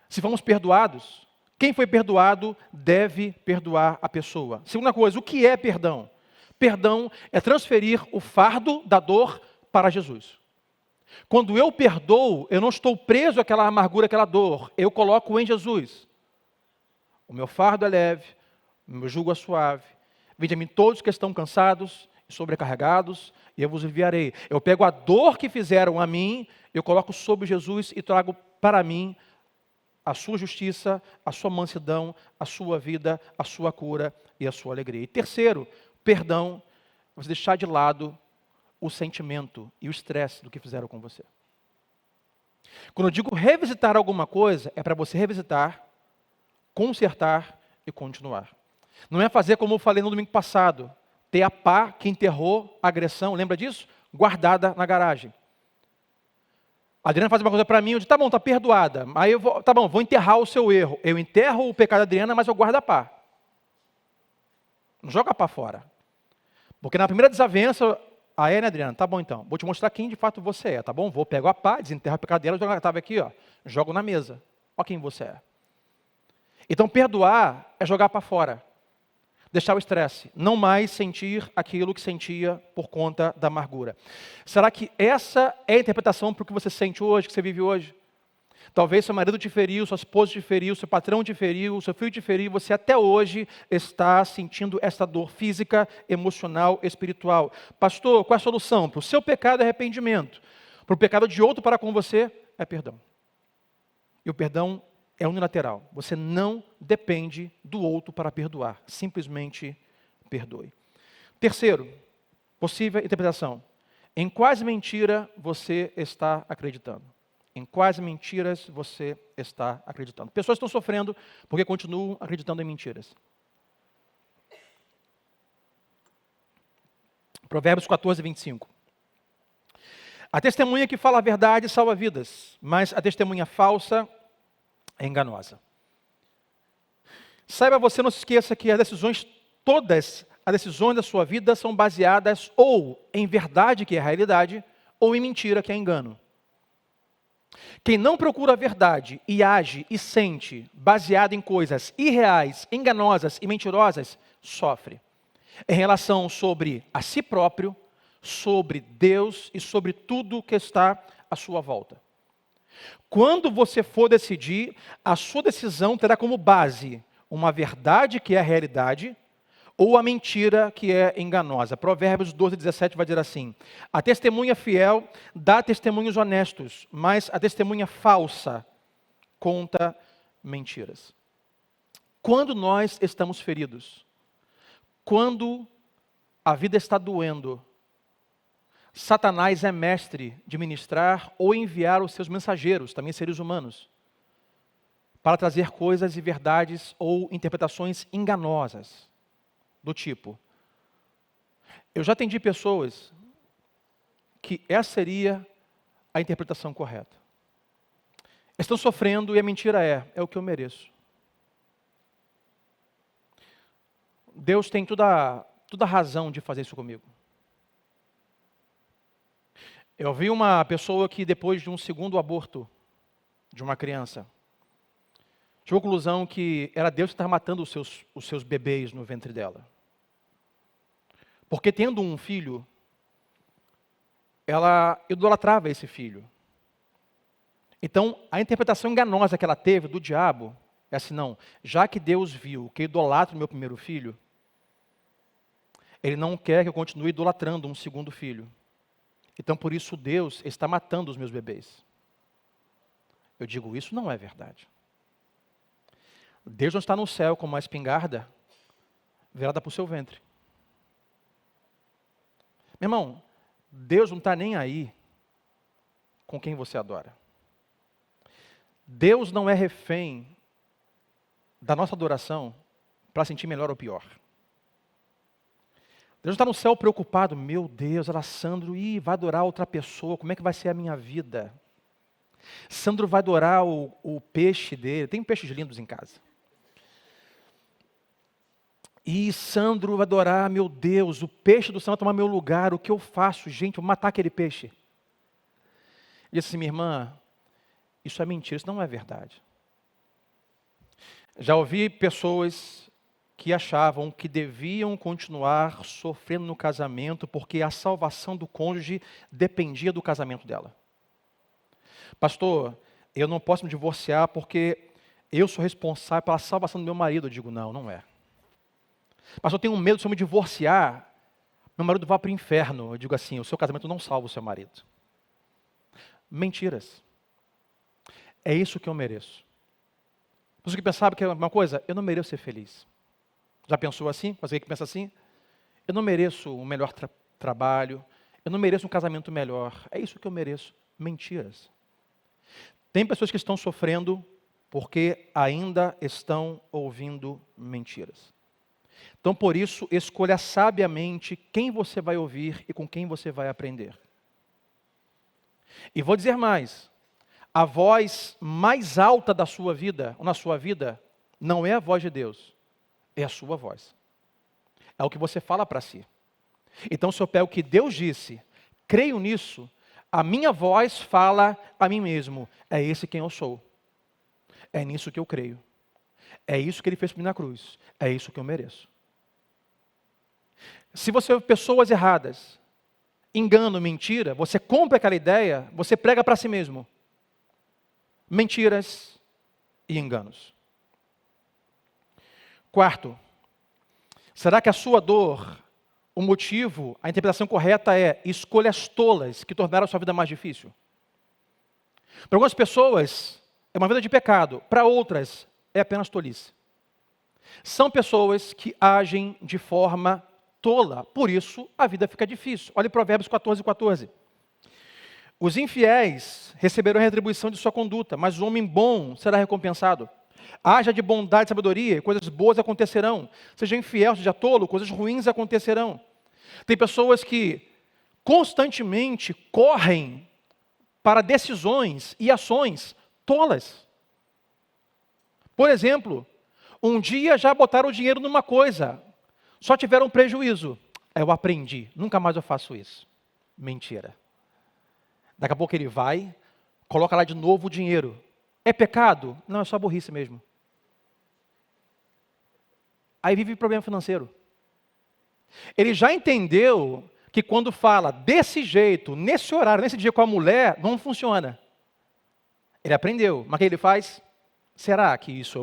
se fomos perdoados, quem foi perdoado deve perdoar a pessoa. Segunda coisa, o que é perdão? Perdão é transferir o fardo da dor para Jesus. Quando eu perdoo, eu não estou preso àquela amargura, àquela dor. Eu coloco em Jesus. O meu fardo é leve, o meu jugo é suave. Vinde a mim todos que estão cansados e sobrecarregados, e eu vos enviarei. Eu pego a dor que fizeram a mim, eu coloco sobre Jesus e trago para mim a sua justiça, a sua mansidão, a sua vida, a sua cura e a sua alegria. E terceiro, perdão, você deixar de lado o sentimento e o estresse do que fizeram com você. Quando eu digo revisitar alguma coisa, é para você revisitar, consertar e continuar. Não é fazer como eu falei no domingo passado, ter a pá que enterrou a agressão, lembra disso? Guardada na garagem. A Adriana faz uma coisa para mim, eu digo, tá bom, tá perdoada. Aí eu vou, tá bom, vou enterrar o seu erro. Eu enterro o pecado da Adriana, mas eu guardo a pá. Não joga a pá fora. Porque na primeira desavença, né, Adriana? Tá bom então. Vou te mostrar quem de fato você é, tá bom? Vou pegar a pá, desenterrar o pecado dela, estava aqui, ó. Jogo na mesa. Olha quem você é. Então perdoar é jogar para fora. Deixar o estresse, não mais sentir aquilo que sentia por conta da amargura. Será que essa é a interpretação para o que você sente hoje, que você vive hoje? Talvez seu marido te feriu, sua esposa te feriu, seu patrão te feriu, seu filho te feriu, você até hoje está sentindo essa dor física, emocional, espiritual. Pastor, qual é a solução? Para o seu pecado é arrependimento. Para o pecado de outro para com você é perdão. E o perdão é unilateral. Você não depende do outro para perdoar. Simplesmente perdoe. Terceiro, possível interpretação. Em quais mentira você está acreditando? Em quais mentiras você está acreditando? Pessoas estão sofrendo porque continuam acreditando em mentiras. Provérbios 14, 25. A testemunha que fala a verdade salva vidas, mas a testemunha falsa é enganosa. Saiba você, não se esqueça que todas as decisões da sua vida são baseadas ou em verdade, que é a realidade, ou em mentira, que é engano. Quem não procura a verdade e age e sente baseado em coisas irreais, enganosas e mentirosas, sofre. Em relação sobre a si próprio, sobre Deus e sobre tudo que está à sua volta. Quando você for decidir, a sua decisão terá como base uma verdade que é a realidade ou a mentira que é enganosa. Provérbios 12, 17 vai dizer assim: a testemunha fiel dá testemunhos honestos, mas a testemunha falsa conta mentiras. Quando nós estamos feridos, quando a vida está doendo, Satanás é mestre de ministrar ou enviar os seus mensageiros, também seres humanos, para trazer coisas e verdades ou interpretações enganosas, do tipo, eu já atendi pessoas que essa seria a interpretação correta. Estão sofrendo e a mentira é o que eu mereço. Deus tem toda a razão de fazer isso comigo. Eu vi uma pessoa que depois de um segundo aborto de uma criança, chegou à conclusão que era Deus que estava matando os seus bebês no ventre dela. Porque tendo um filho, ela idolatrava esse filho. Então, a interpretação enganosa que ela teve do diabo é assim, não, já que Deus viu que eu idolatro o meu primeiro filho, Ele não quer que eu continue idolatrando um segundo filho. Então, por isso, Deus está matando os meus bebês. Eu digo, isso não é verdade. Deus não está no céu com uma espingarda virada para o seu ventre. Meu irmão, Deus não está nem aí com quem você adora. Deus não é refém da nossa adoração para sentir melhor ou pior. Deus está no céu preocupado, meu Deus, ela Sandro, vai adorar outra pessoa, como é que vai ser a minha vida? Sandro vai adorar o peixe dele, tem peixes lindos em casa. E Sandro vai adorar, meu Deus, o peixe do céu vai tomar meu lugar, o que eu faço? Gente, eu vou matar aquele peixe. E disse assim, minha irmã, isso é mentira, isso não é verdade. Já ouvi pessoas que achavam que deviam continuar sofrendo no casamento porque a salvação do cônjuge dependia do casamento dela. Pastor, eu não posso me divorciar porque eu sou responsável pela salvação do meu marido. Eu digo, não é. Pastor, eu tenho medo se eu me divorciar, meu marido vai para o inferno. Eu digo assim, o seu casamento não salva o seu marido. Mentiras. É isso que eu mereço. Você que pensava que é uma coisa, eu não mereço ser feliz. Já pensou assim? Você que pensa assim? Eu não mereço um melhor trabalho, eu não mereço um casamento melhor. É isso que eu mereço. Mentiras. Tem pessoas que estão sofrendo porque ainda estão ouvindo mentiras. Então, por isso, escolha sabiamente quem você vai ouvir e com quem você vai aprender. E vou dizer mais, a voz mais alta da sua vida, ou na sua vida, não é a voz de Deus, é a sua voz. É o que você fala para si. Então, se eu pego o que Deus disse, creio nisso, a minha voz fala a mim mesmo, é esse quem eu sou. É nisso que eu creio. É isso que Ele fez por mim na cruz. É isso que eu mereço. Se você ouve pessoas erradas, engano, mentira, você compra aquela ideia, você prega para si mesmo. Mentiras e enganos. Quarto, será que a sua dor, o motivo, a interpretação correta é escolhas tolas que tornaram a sua vida mais difícil? Para algumas pessoas, é uma vida de pecado. Para outras, é apenas tolice. São pessoas que agem de forma tola. Por isso, a vida fica difícil. Olha Provérbios 14:14. Os infiéis receberão a retribuição de sua conduta, mas o homem bom será recompensado. Haja de bondade e sabedoria, coisas boas acontecerão. Seja infiel, seja tolo, coisas ruins acontecerão. Tem pessoas que constantemente correm para decisões e ações tolas. Por exemplo, um dia já botaram o dinheiro numa coisa, só tiveram prejuízo. Eu aprendi, nunca mais eu faço isso. Mentira. Daqui a pouco ele vai, coloca lá de novo o dinheiro. É pecado? Não, é só burrice mesmo. Aí vive problema financeiro. Ele já entendeu que quando fala desse jeito, nesse horário, nesse dia com a mulher, não funciona. Ele aprendeu, mas o que ele faz? Será que isso é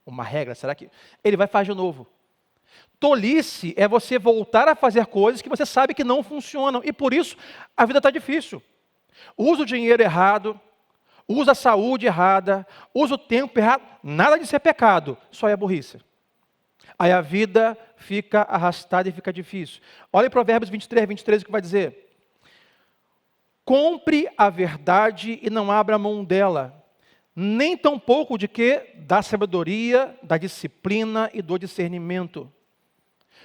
uma regra? Será que... Ele vai fazer de novo. Tolice é você voltar a fazer coisas que você sabe que não funcionam. E por isso, a vida está difícil. Usa o dinheiro errado, usa a saúde errada, usa o tempo errado. Nada disso é pecado, só é burrice. Aí a vida fica arrastada e fica difícil. Olha em Provérbios 23 o que vai dizer. Compre a verdade e não abra mão dela, nem tampouco de quê? Da sabedoria, da disciplina e do discernimento.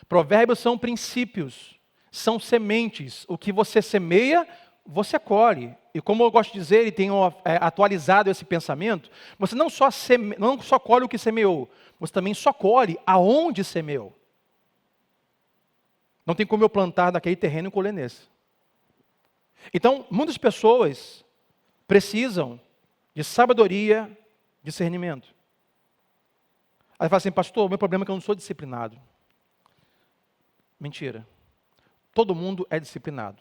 Provérbios são princípios, são sementes. O que você semeia, você colhe. E como eu gosto de dizer, e tenho atualizado esse pensamento, você não só colhe o que semeou, você também só colhe aonde semeou. Não tem como eu plantar naquele terreno e colher nesse. Então, muitas pessoas precisam de sabedoria, discernimento. Aí fala assim, pastor, o meu problema é que eu não sou disciplinado. Mentira. Todo mundo é disciplinado.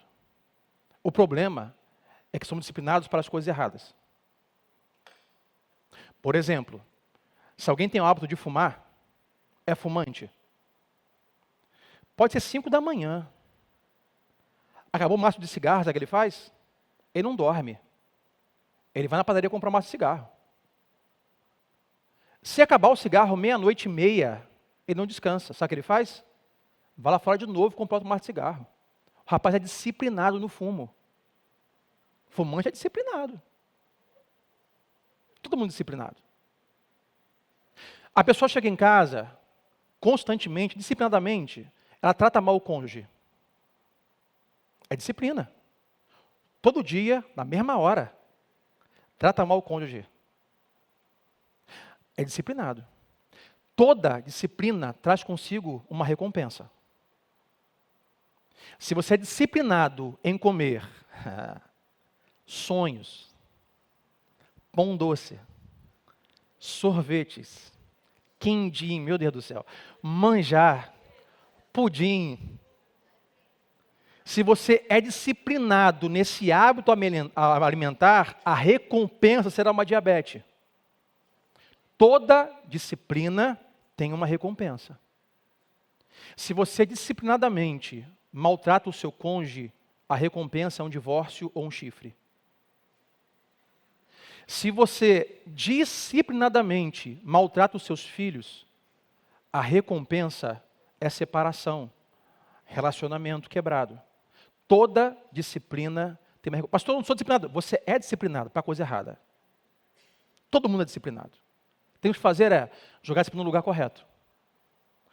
O problema é que somos disciplinados para as coisas erradas. Por exemplo, se alguém tem o hábito de fumar, é fumante. Pode ser 5 da manhã. Acabou o maço de cigarro, sabe o que ele faz? Ele não dorme. Ele vai na padaria comprar um maço de cigarro. Se acabar o cigarro 00:30, ele não descansa. Sabe o que ele faz? Vai lá fora de novo e comprar outro maço de cigarro. O rapaz é disciplinado no fumo. Fumante é disciplinado. Todo mundo disciplinado. A pessoa chega em casa, constantemente, disciplinadamente, ela trata mal o cônjuge. É disciplina. Todo dia, na mesma hora, trata mal o cônjuge. É disciplinado. Toda disciplina traz consigo uma recompensa. Se você é disciplinado em comer sonhos, pão doce, sorvetes, quindim, meu Deus do céu, manjar, pudim. Se você é disciplinado nesse hábito alimentar, a recompensa será uma diabetes. Toda disciplina tem uma recompensa. Se você disciplinadamente maltrata o seu cônjuge, a recompensa é um divórcio ou um chifre. Se você disciplinadamente maltrata os seus filhos, a recompensa é separação, relacionamento quebrado. Toda disciplina tem uma recompensa. Pastor, eu não sou disciplinado. Você é disciplinado para a coisa errada. Todo mundo é disciplinado. Tem que fazer é jogar a disciplina no lugar correto.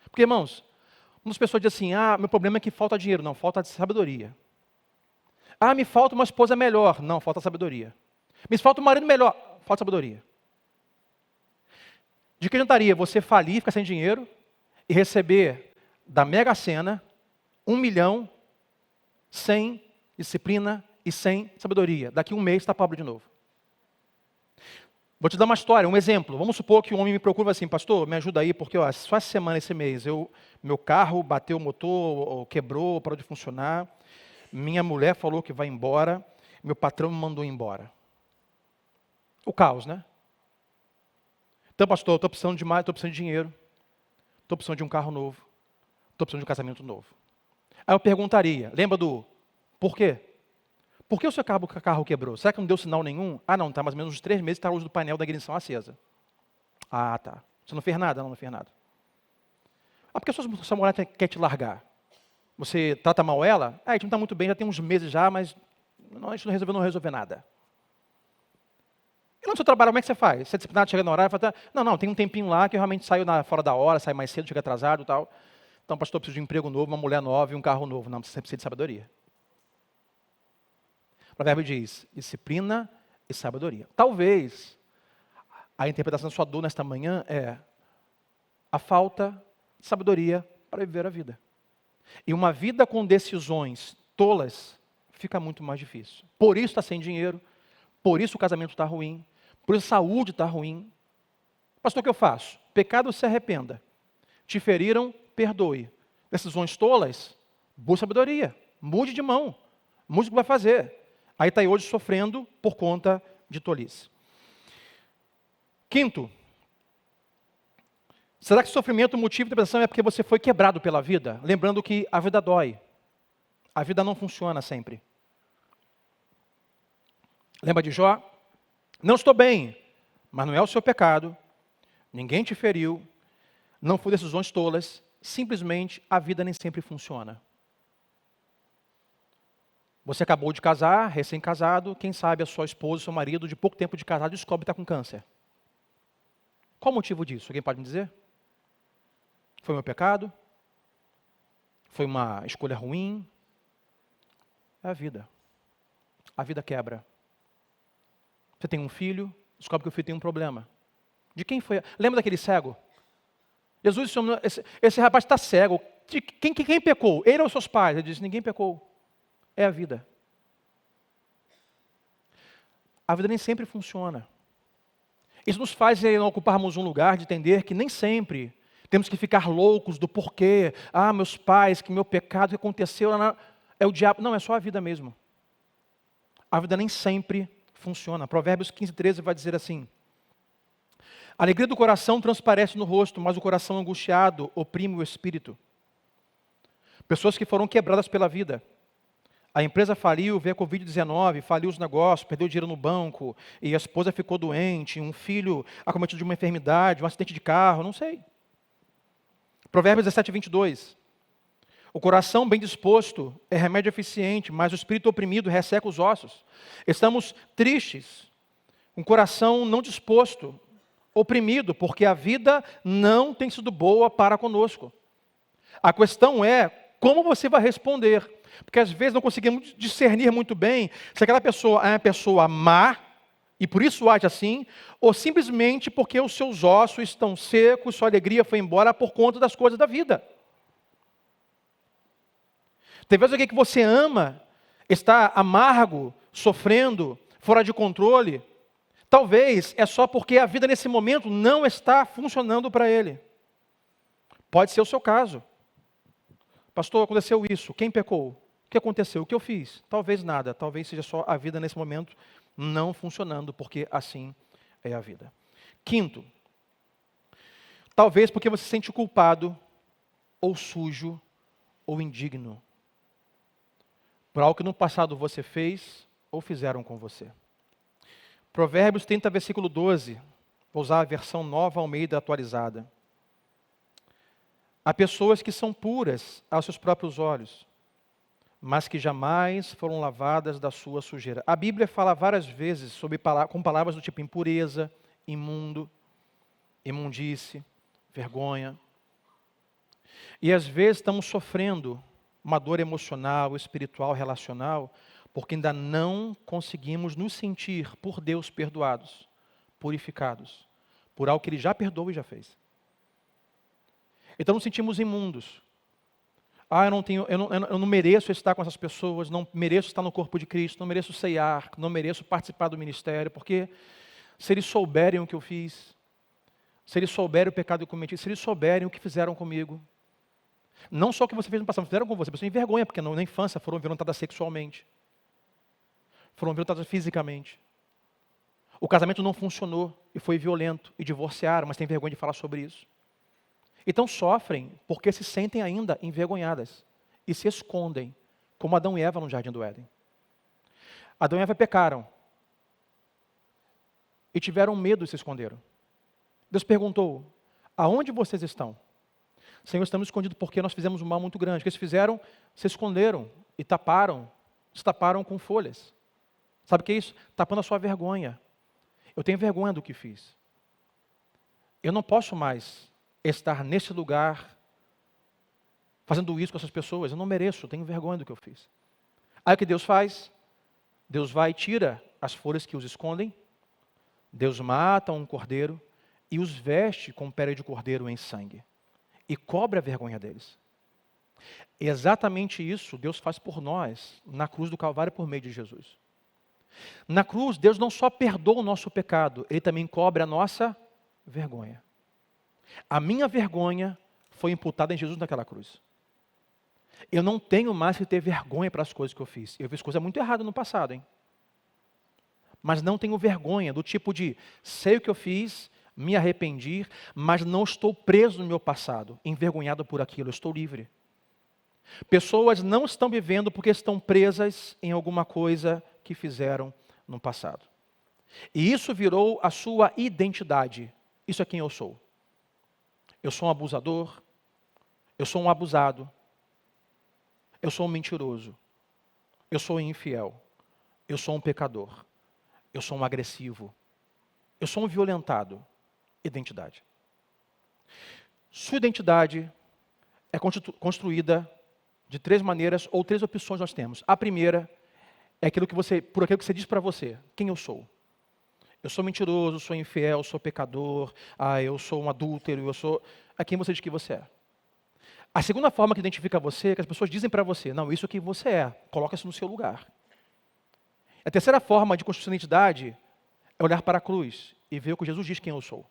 Porque, irmãos, muitas pessoas dizem assim, meu problema é que falta dinheiro. Não, falta sabedoria. Me falta uma esposa melhor. Não, falta sabedoria. Me falta um marido melhor. Falta sabedoria. De que adiantaria você falir, ficar sem dinheiro e receber da Mega Sena 1 milhão sem disciplina e sem sabedoria? Daqui a um mês está pobre de novo. Vou te dar uma história, um exemplo. Vamos supor que um homem me procura assim, pastor, me ajuda aí, porque ó, só essa semana, esse mês, meu carro bateu o motor, quebrou, parou de funcionar. Minha mulher falou que vai embora, meu patrão me mandou embora. O caos, né? Então, pastor, estou precisando de mais, estou precisando de dinheiro, estou precisando de um carro novo, estou precisando de um casamento novo. Aí eu perguntaria, lembra do por quê? Por que o seu carro quebrou? Será que não deu sinal nenhum? Ah, não, está mais ou menos uns 3 meses, está a luz do painel da ignição acesa. Ah, tá. Você não fez nada? Não fez nada. Ah, por que a sua mulher quer te largar? Você trata mal ela? Ah, a gente não está muito bem, já tem uns meses já, mas a gente não resolveu nada. E no seu trabalho, como é que você faz? Você é disciplinado, chega no horário e fala, não, tem um tempinho lá que eu realmente saio fora da hora, saio mais cedo, chego atrasado e tal. Então, pastor, eu preciso de um emprego novo, uma mulher nova e um carro novo. Não, você precisa de sabedoria. O provérbio diz, disciplina e sabedoria. Talvez a interpretação da sua dor nesta manhã é a falta de sabedoria para viver a vida. E uma vida com decisões tolas fica muito mais difícil. Por isso está sem dinheiro, por isso o casamento está ruim, por isso a saúde está ruim. Pastor, o que eu faço? Pecado, se arrependa. Te feriram, perdoe. Decisões tolas, busque sabedoria. Mude de mão. Mude o que vai fazer. Aí está aí hoje sofrendo por conta de tolice. Quinto, será que sofrimento, motivo de depressão é porque você foi quebrado pela vida? Lembrando que a vida dói. A vida não funciona sempre. Lembra de Jó? Não estou bem, mas não é o seu pecado. Ninguém te feriu. Não foram decisões tolas. Simplesmente a vida nem sempre funciona. Você acabou de casar, recém-casado. Quem sabe a sua esposa, seu marido, de pouco tempo de casado, descobre que está com câncer. Qual o motivo disso? Alguém pode me dizer? Foi meu pecado? Foi uma escolha ruim? É a vida. A vida quebra. Você tem um filho, descobre que o filho tem um problema. De quem foi? Lembra daquele cego? Jesus disse, esse rapaz está cego. Quem pecou? Ele ou seus pais? Ele disse, ninguém pecou. É a vida. A vida nem sempre funciona. Isso nos faz ocuparmos um lugar de entender que nem sempre temos que ficar loucos do porquê. Ah, meus pais, que meu pecado que aconteceu, é o diabo. Não, é só a vida mesmo. A vida nem sempre funciona. Provérbios 15, 13 vai dizer assim: a alegria do coração transparece no rosto, mas o coração angustiado oprime o espírito. Pessoas que foram quebradas pela vida. A empresa faliu, veio a Covid-19, faliu os negócios, perdeu dinheiro no banco, e a esposa ficou doente, um filho acometido de uma enfermidade, um acidente de carro, não sei. Provérbios 17, 22. O coração bem disposto é remédio eficiente, mas o espírito oprimido resseca os ossos. Estamos tristes, um coração não disposto, oprimido, porque a vida não tem sido boa para conosco. A questão é como você vai responder. Porque às vezes não conseguimos discernir muito bem se aquela pessoa é uma pessoa má, e por isso age assim, ou simplesmente porque os seus ossos estão secos, sua alegria foi embora por conta das coisas da vida. Tem vezes alguém que você ama, está amargo, sofrendo, fora de controle, talvez é só porque a vida nesse momento não está funcionando para ele. Pode ser o seu caso. Pastor, aconteceu isso, quem pecou? O que aconteceu? O que eu fiz? Talvez nada, talvez seja só a vida nesse momento não funcionando, porque assim é a vida. Quinto, talvez porque você se sente culpado, ou sujo, ou indigno, por algo que no passado você fez, ou fizeram com você. Provérbios 30, versículo 12, vou usar a versão Nova Almeida atualizada. Há pessoas que são puras aos seus próprios olhos, mas que jamais foram lavadas da sua sujeira. A Bíblia fala várias vezes com palavras do tipo impureza, imundo, imundície, vergonha. E às vezes estamos sofrendo uma dor emocional, espiritual, relacional, porque ainda não conseguimos nos sentir por Deus perdoados, purificados, por algo que Ele já perdoou e já fez. Então nos sentimos imundos. Eu não mereço estar com essas pessoas, não mereço estar no corpo de Cristo, não mereço ceiar, não mereço participar do ministério, porque se eles souberem o que eu fiz, se eles souberem o pecado que eu cometi, se eles souberem o que fizeram comigo, não só o que você fez no passado, fizeram com você, você tem vergonha, porque na infância foram violentadas sexualmente, foram violentadas fisicamente. O casamento não funcionou e foi violento e divorciaram, mas tem vergonha de falar sobre isso. Então sofrem porque se sentem ainda envergonhadas e se escondem, como Adão e Eva no Jardim do Éden. Adão e Eva pecaram e tiveram medo e se esconderam. Deus perguntou: aonde vocês estão? Senhor, estamos escondidos porque nós fizemos um mal muito grande. O que eles fizeram? Se esconderam e se taparam com folhas. Sabe o que é isso? Tapando a sua vergonha. Eu tenho vergonha do que fiz. Eu não posso mais estar nesse lugar fazendo isso com essas pessoas. Eu não mereço, eu tenho vergonha do que eu fiz. Aí o que Deus faz? Deus vai e tira as folhas que os escondem. Deus mata um cordeiro e os veste com pele de cordeiro em sangue. E cobre a vergonha deles. Exatamente isso Deus faz por nós na cruz do Calvário por meio de Jesus. Na cruz, Deus não só perdoa o nosso pecado, Ele também cobre a nossa vergonha. A minha vergonha foi imputada em Jesus naquela cruz. Eu não tenho mais que ter vergonha para as coisas que eu fiz. Eu fiz coisa muito errada no passado, hein? Mas não tenho vergonha do tipo de, sei o que eu fiz, me arrependi, mas não estou preso no meu passado, envergonhado por aquilo, eu estou livre. Pessoas não estão vivendo porque estão presas em alguma coisa que fizeram no passado. E isso virou a sua identidade. Isso é quem eu sou. Eu sou um abusador, eu sou um abusado, eu sou um mentiroso, eu sou um infiel, eu sou um pecador, eu sou um agressivo, eu sou um violentado. Identidade. Sua identidade é construída de 3 maneiras ou 3 opções nós temos. A primeira é por aquilo que você diz para você, quem eu sou. Eu sou mentiroso, sou infiel, sou pecador, eu sou um adúltero, eu sou... É quem você diz que você é. A segunda forma que identifica você é que as pessoas dizem para você, não, isso é quem você é, coloca isso no seu lugar. A terceira forma de construir identidade é olhar para a cruz e ver o que Jesus diz quem eu sou.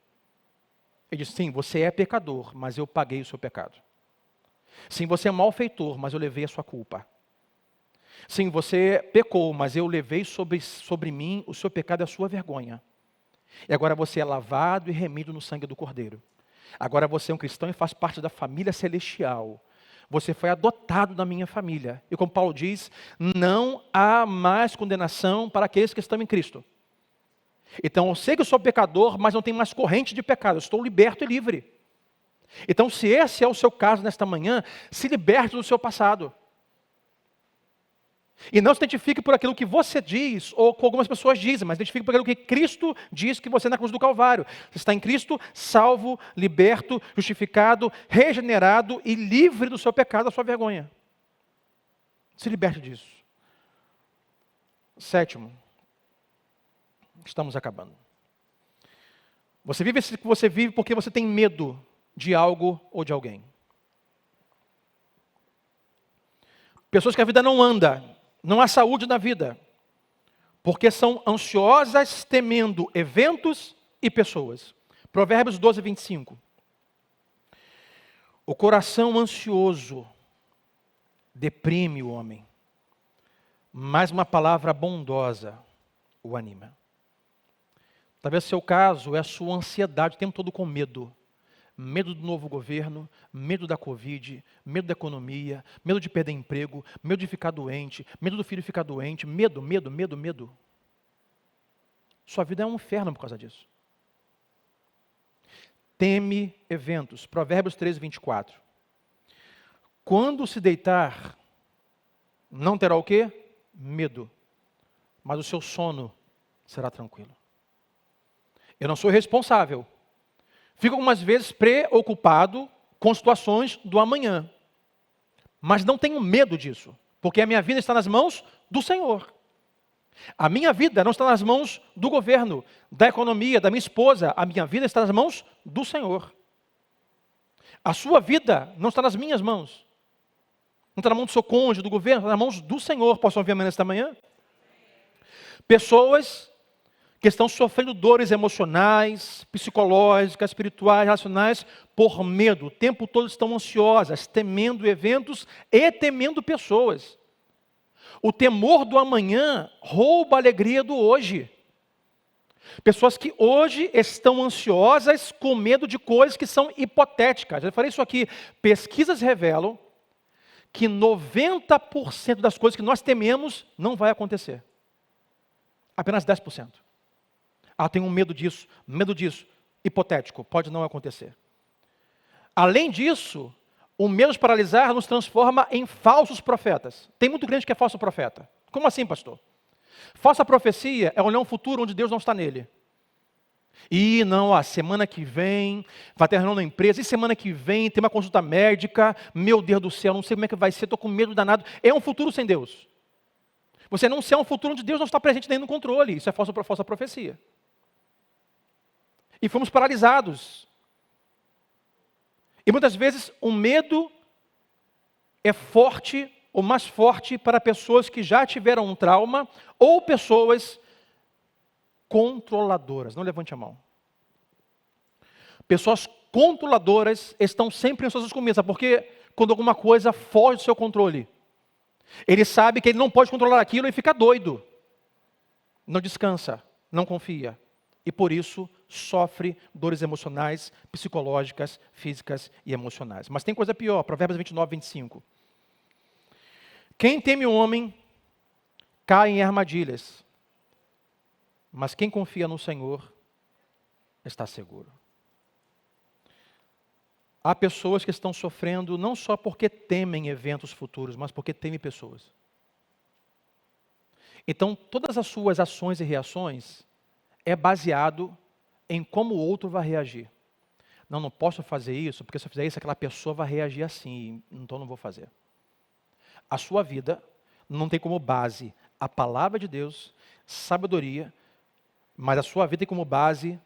Ele diz, sim, você é pecador, mas eu paguei o seu pecado. Sim, você é malfeitor, mas eu levei a sua culpa. Sim, você pecou, mas eu levei sobre mim o seu pecado e a sua vergonha. E agora você é lavado e remido no sangue do Cordeiro. Agora você é um cristão e faz parte da família celestial. Você foi adotado na minha família. E como Paulo diz, não há mais condenação para aqueles que estão em Cristo. Então eu sei que eu sou pecador, mas não tenho mais corrente de pecado. Eu estou liberto e livre. Então se esse é o seu caso nesta manhã, se liberte do seu passado. E não se identifique por aquilo que você diz, ou que algumas pessoas dizem, mas identifique por aquilo que Cristo diz que você é na cruz do Calvário. Você está em Cristo, salvo, liberto, justificado, regenerado e livre do seu pecado, da sua vergonha. Se liberte disso. 7º, estamos acabando. Você vive esse que você vive porque você tem medo de algo ou de alguém. Pessoas que a vida não anda, não há saúde na vida, porque são ansiosas temendo eventos e pessoas. Provérbios 12, 25. O coração ansioso deprime o homem, mas uma palavra bondosa o anima. Talvez seu caso é a sua ansiedade o tempo todo com medo. Medo do novo governo, medo da Covid, medo da economia, medo de perder emprego, medo de ficar doente, medo do filho ficar doente, medo. Sua vida é um inferno por causa disso. Teme eventos. Provérbios 13, 24. Quando se deitar, não terá o quê? Medo. Mas o seu sono será tranquilo. Eu não sou responsável. Fico algumas vezes preocupado com situações do amanhã. Mas não tenho medo disso, porque a minha vida está nas mãos do Senhor. A minha vida não está nas mãos do governo, da economia, da minha esposa. A minha vida está nas mãos do Senhor. A sua vida não está nas minhas mãos. Não está na mão do seu cônjuge, do governo, está nas mãos do Senhor. Posso ouvir amém nesta manhã? Pessoas que estão sofrendo dores emocionais, psicológicas, espirituais, relacionais, por medo. O tempo todo estão ansiosas, temendo eventos e temendo pessoas. O temor do amanhã rouba a alegria do hoje. Pessoas que hoje estão ansiosas com medo de coisas que são hipotéticas. Eu falei isso aqui. Pesquisas revelam que 90% das coisas que nós tememos não vai acontecer. Apenas 10%. Tenho medo disso, hipotético, pode não acontecer. Além disso, o medo de paralisar nos transforma em falsos profetas. Tem muito crente que é falso profeta. Como assim, pastor? Falsa profecia é olhar um futuro onde Deus não está nele. E não, semana que vem vai ter reunião na empresa, e semana que vem tem uma consulta médica, meu Deus do céu, não sei como é que vai ser, estou com medo danado. É um futuro sem Deus. Você não é um futuro onde Deus não está presente nem no controle. Isso é falsa profecia. E fomos paralisados. E muitas vezes o medo é forte ou mais forte para pessoas que já tiveram um trauma ou pessoas controladoras. Não levante a mão. Pessoas controladoras estão sempre ansiosas com medo, sabe? Porque quando alguma coisa foge do seu controle, ele sabe que ele não pode controlar aquilo e fica doido. Não descansa, não confia. E por isso sofre dores emocionais, psicológicas, físicas e emocionais. Mas tem coisa pior, Provérbios 29, 25. Quem teme o homem cai em armadilhas, mas quem confia no Senhor está seguro. Há pessoas que estão sofrendo não só porque temem eventos futuros, mas porque temem pessoas. Então, todas as suas ações e reações é baseado em como o outro vai reagir. Não posso fazer isso, porque se eu fizer isso, aquela pessoa vai reagir assim, então não vou fazer. A sua vida não tem como base a palavra de Deus, sabedoria, mas a sua vida tem como base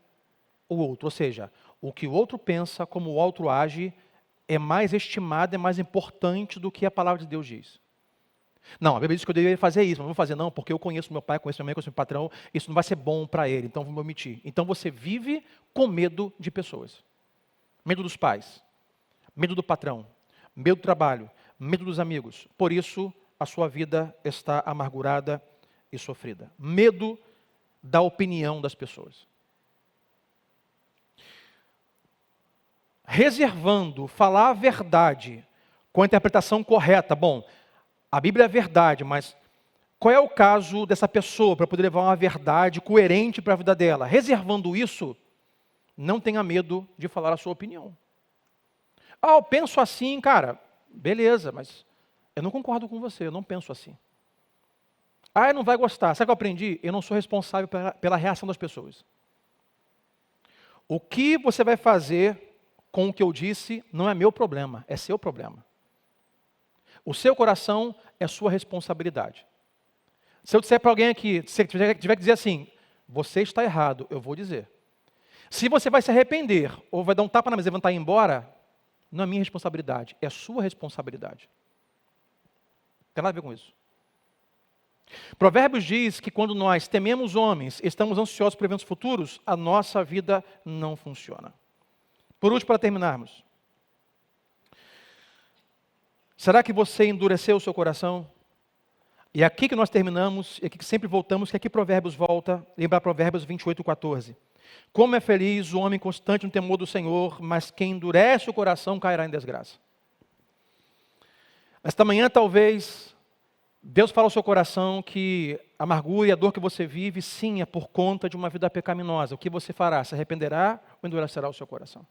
o outro. Ou seja, o que o outro pensa, como o outro age, é mais estimado, é mais importante do que a palavra de Deus diz. Não, a Bíblia diz que eu deveria fazer isso, mas não vou fazer não, porque eu conheço meu pai, conheço minha mãe, conheço meu patrão, isso não vai ser bom para ele, então vou me omitir. Então você vive com medo de pessoas. Medo dos pais, medo do patrão, medo do trabalho, medo dos amigos. Por isso, a sua vida está amargurada e sofrida. Medo da opinião das pessoas. Reservando falar a verdade com a interpretação correta. Bom, a Bíblia é verdade, mas qual é o caso dessa pessoa para poder levar uma verdade coerente para a vida dela? Reservando isso, não tenha medo de falar a sua opinião. Eu penso assim, cara, beleza, mas eu não concordo com você, eu não penso assim. Não vai gostar. Sabe o que eu aprendi? Eu não sou responsável pela reação das pessoas. O que você vai fazer com o que eu disse não é meu problema, é seu problema. O seu coração é sua responsabilidade. Se eu disser para alguém aqui, se tiver que dizer assim, você está errado, eu vou dizer. Se você vai se arrepender ou vai dar um tapa na mesa e levantar e ir embora, não é minha responsabilidade, é sua responsabilidade. Tem nada a ver com isso. Provérbios diz que quando nós tememos homens, estamos ansiosos por eventos futuros, a nossa vida não funciona. Por último, para terminarmos. Será que você endureceu o seu coração? E aqui que nós terminamos, e aqui que sempre voltamos, que aqui Provérbios volta, lembrar Provérbios 28, 14. Como é feliz o homem constante no temor do Senhor, mas quem endurece o coração cairá em desgraça. Esta manhã, talvez, Deus fala ao seu coração que a amargura e a dor que você vive, sim, é por conta de uma vida pecaminosa. O que você fará? Se arrependerá ou endurecerá o seu coração?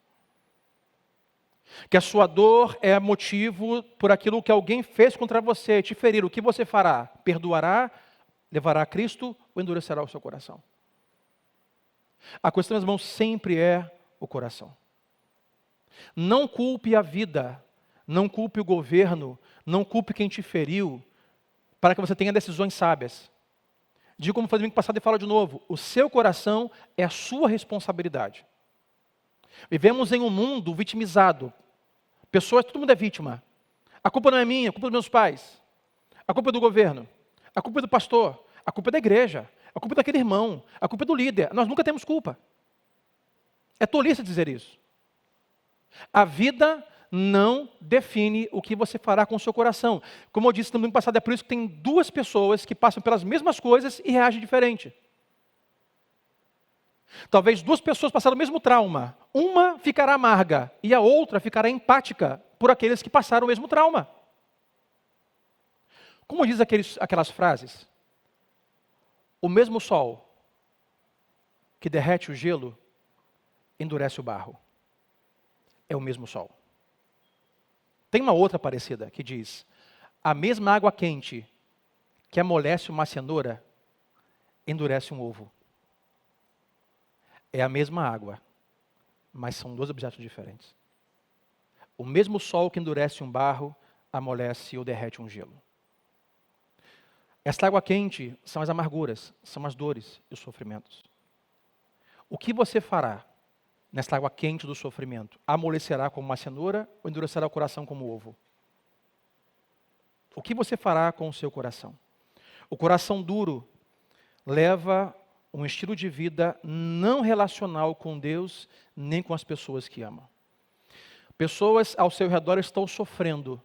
Que a sua dor é motivo por aquilo que alguém fez contra você, te ferir. O que você fará? Perdoará, levará a Cristo ou endurecerá o seu coração? A questão, meus irmãos, sempre é o coração. Não culpe a vida, não culpe o governo, não culpe quem te feriu, para que você tenha decisões sábias. Digo como foi domingo passado e falo de novo, o seu coração é a sua responsabilidade. Vivemos em um mundo vitimizado. Pessoas, todo mundo é vítima. A culpa não é minha, a culpa é dos meus pais. A culpa é do governo. A culpa é do pastor. A culpa é da igreja. A culpa é daquele irmão. A culpa é do líder. Nós nunca temos culpa. É tolice dizer isso. A vida não define o que você fará com o seu coração. Como eu disse no domingo passado, é por isso que tem duas pessoas que passam pelas mesmas coisas e reagem diferente. Talvez duas pessoas passaram o mesmo trauma. Uma ficará amarga e a outra ficará empática por aqueles que passaram o mesmo trauma. Como diz aquelas frases? O mesmo sol que derrete o gelo endurece o barro. É o mesmo sol. Tem uma outra parecida que diz: a mesma água quente que amolece uma cenoura endurece um ovo. É a mesma água, mas são dois objetos diferentes. O mesmo sol que endurece um barro amolece ou derrete um gelo. Esta água quente são as amarguras, são as dores e os sofrimentos. O que você fará nesta água quente do sofrimento? Amolecerá como uma cenoura ou endurecerá o coração como ovo? O que você fará com o seu coração? O coração duro leva um estilo de vida não relacional com Deus, nem com as pessoas que amam. Pessoas ao seu redor estão sofrendo.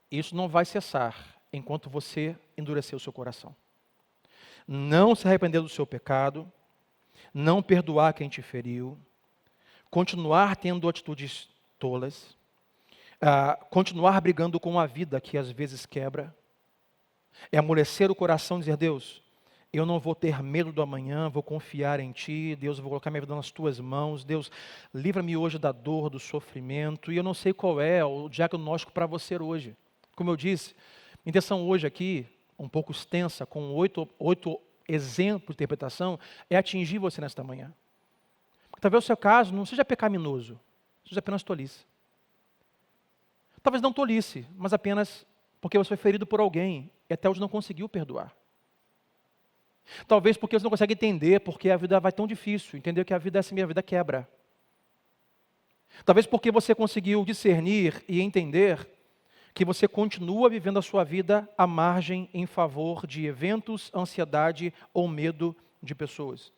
Isso não vai cessar enquanto você endurecer o seu coração. Não se arrepender do seu pecado, não perdoar quem te feriu, continuar tendo atitudes tolas, continuar brigando com a vida que às vezes quebra, é amolecer o coração e dizer: Deus, eu não vou ter medo do amanhã, vou confiar em Ti, Deus, eu vou colocar minha vida nas Tuas mãos, Deus, livra-me hoje da dor, do sofrimento, e eu não sei qual é o diagnóstico para você hoje. Como eu disse, a intenção hoje aqui, um pouco extensa, com oito exemplos de interpretação, é atingir você nesta manhã. Talvez o seu caso não seja pecaminoso, seja apenas tolice. Talvez não tolice, mas apenas porque você foi ferido por alguém e até hoje não conseguiu perdoar. Talvez porque você não consegue entender porque a vida vai tão difícil, entender que a vida é assim, a vida quebra. Talvez porque você conseguiu discernir e entender que você continua vivendo a sua vida à margem em favor de eventos, ansiedade ou medo de pessoas.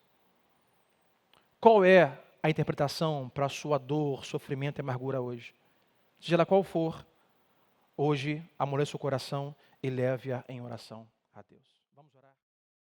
Qual é a interpretação para a sua dor, sofrimento e amargura hoje? Seja ela qual for, hoje amoleça o coração e leve-a em oração a Deus. Vamos orar.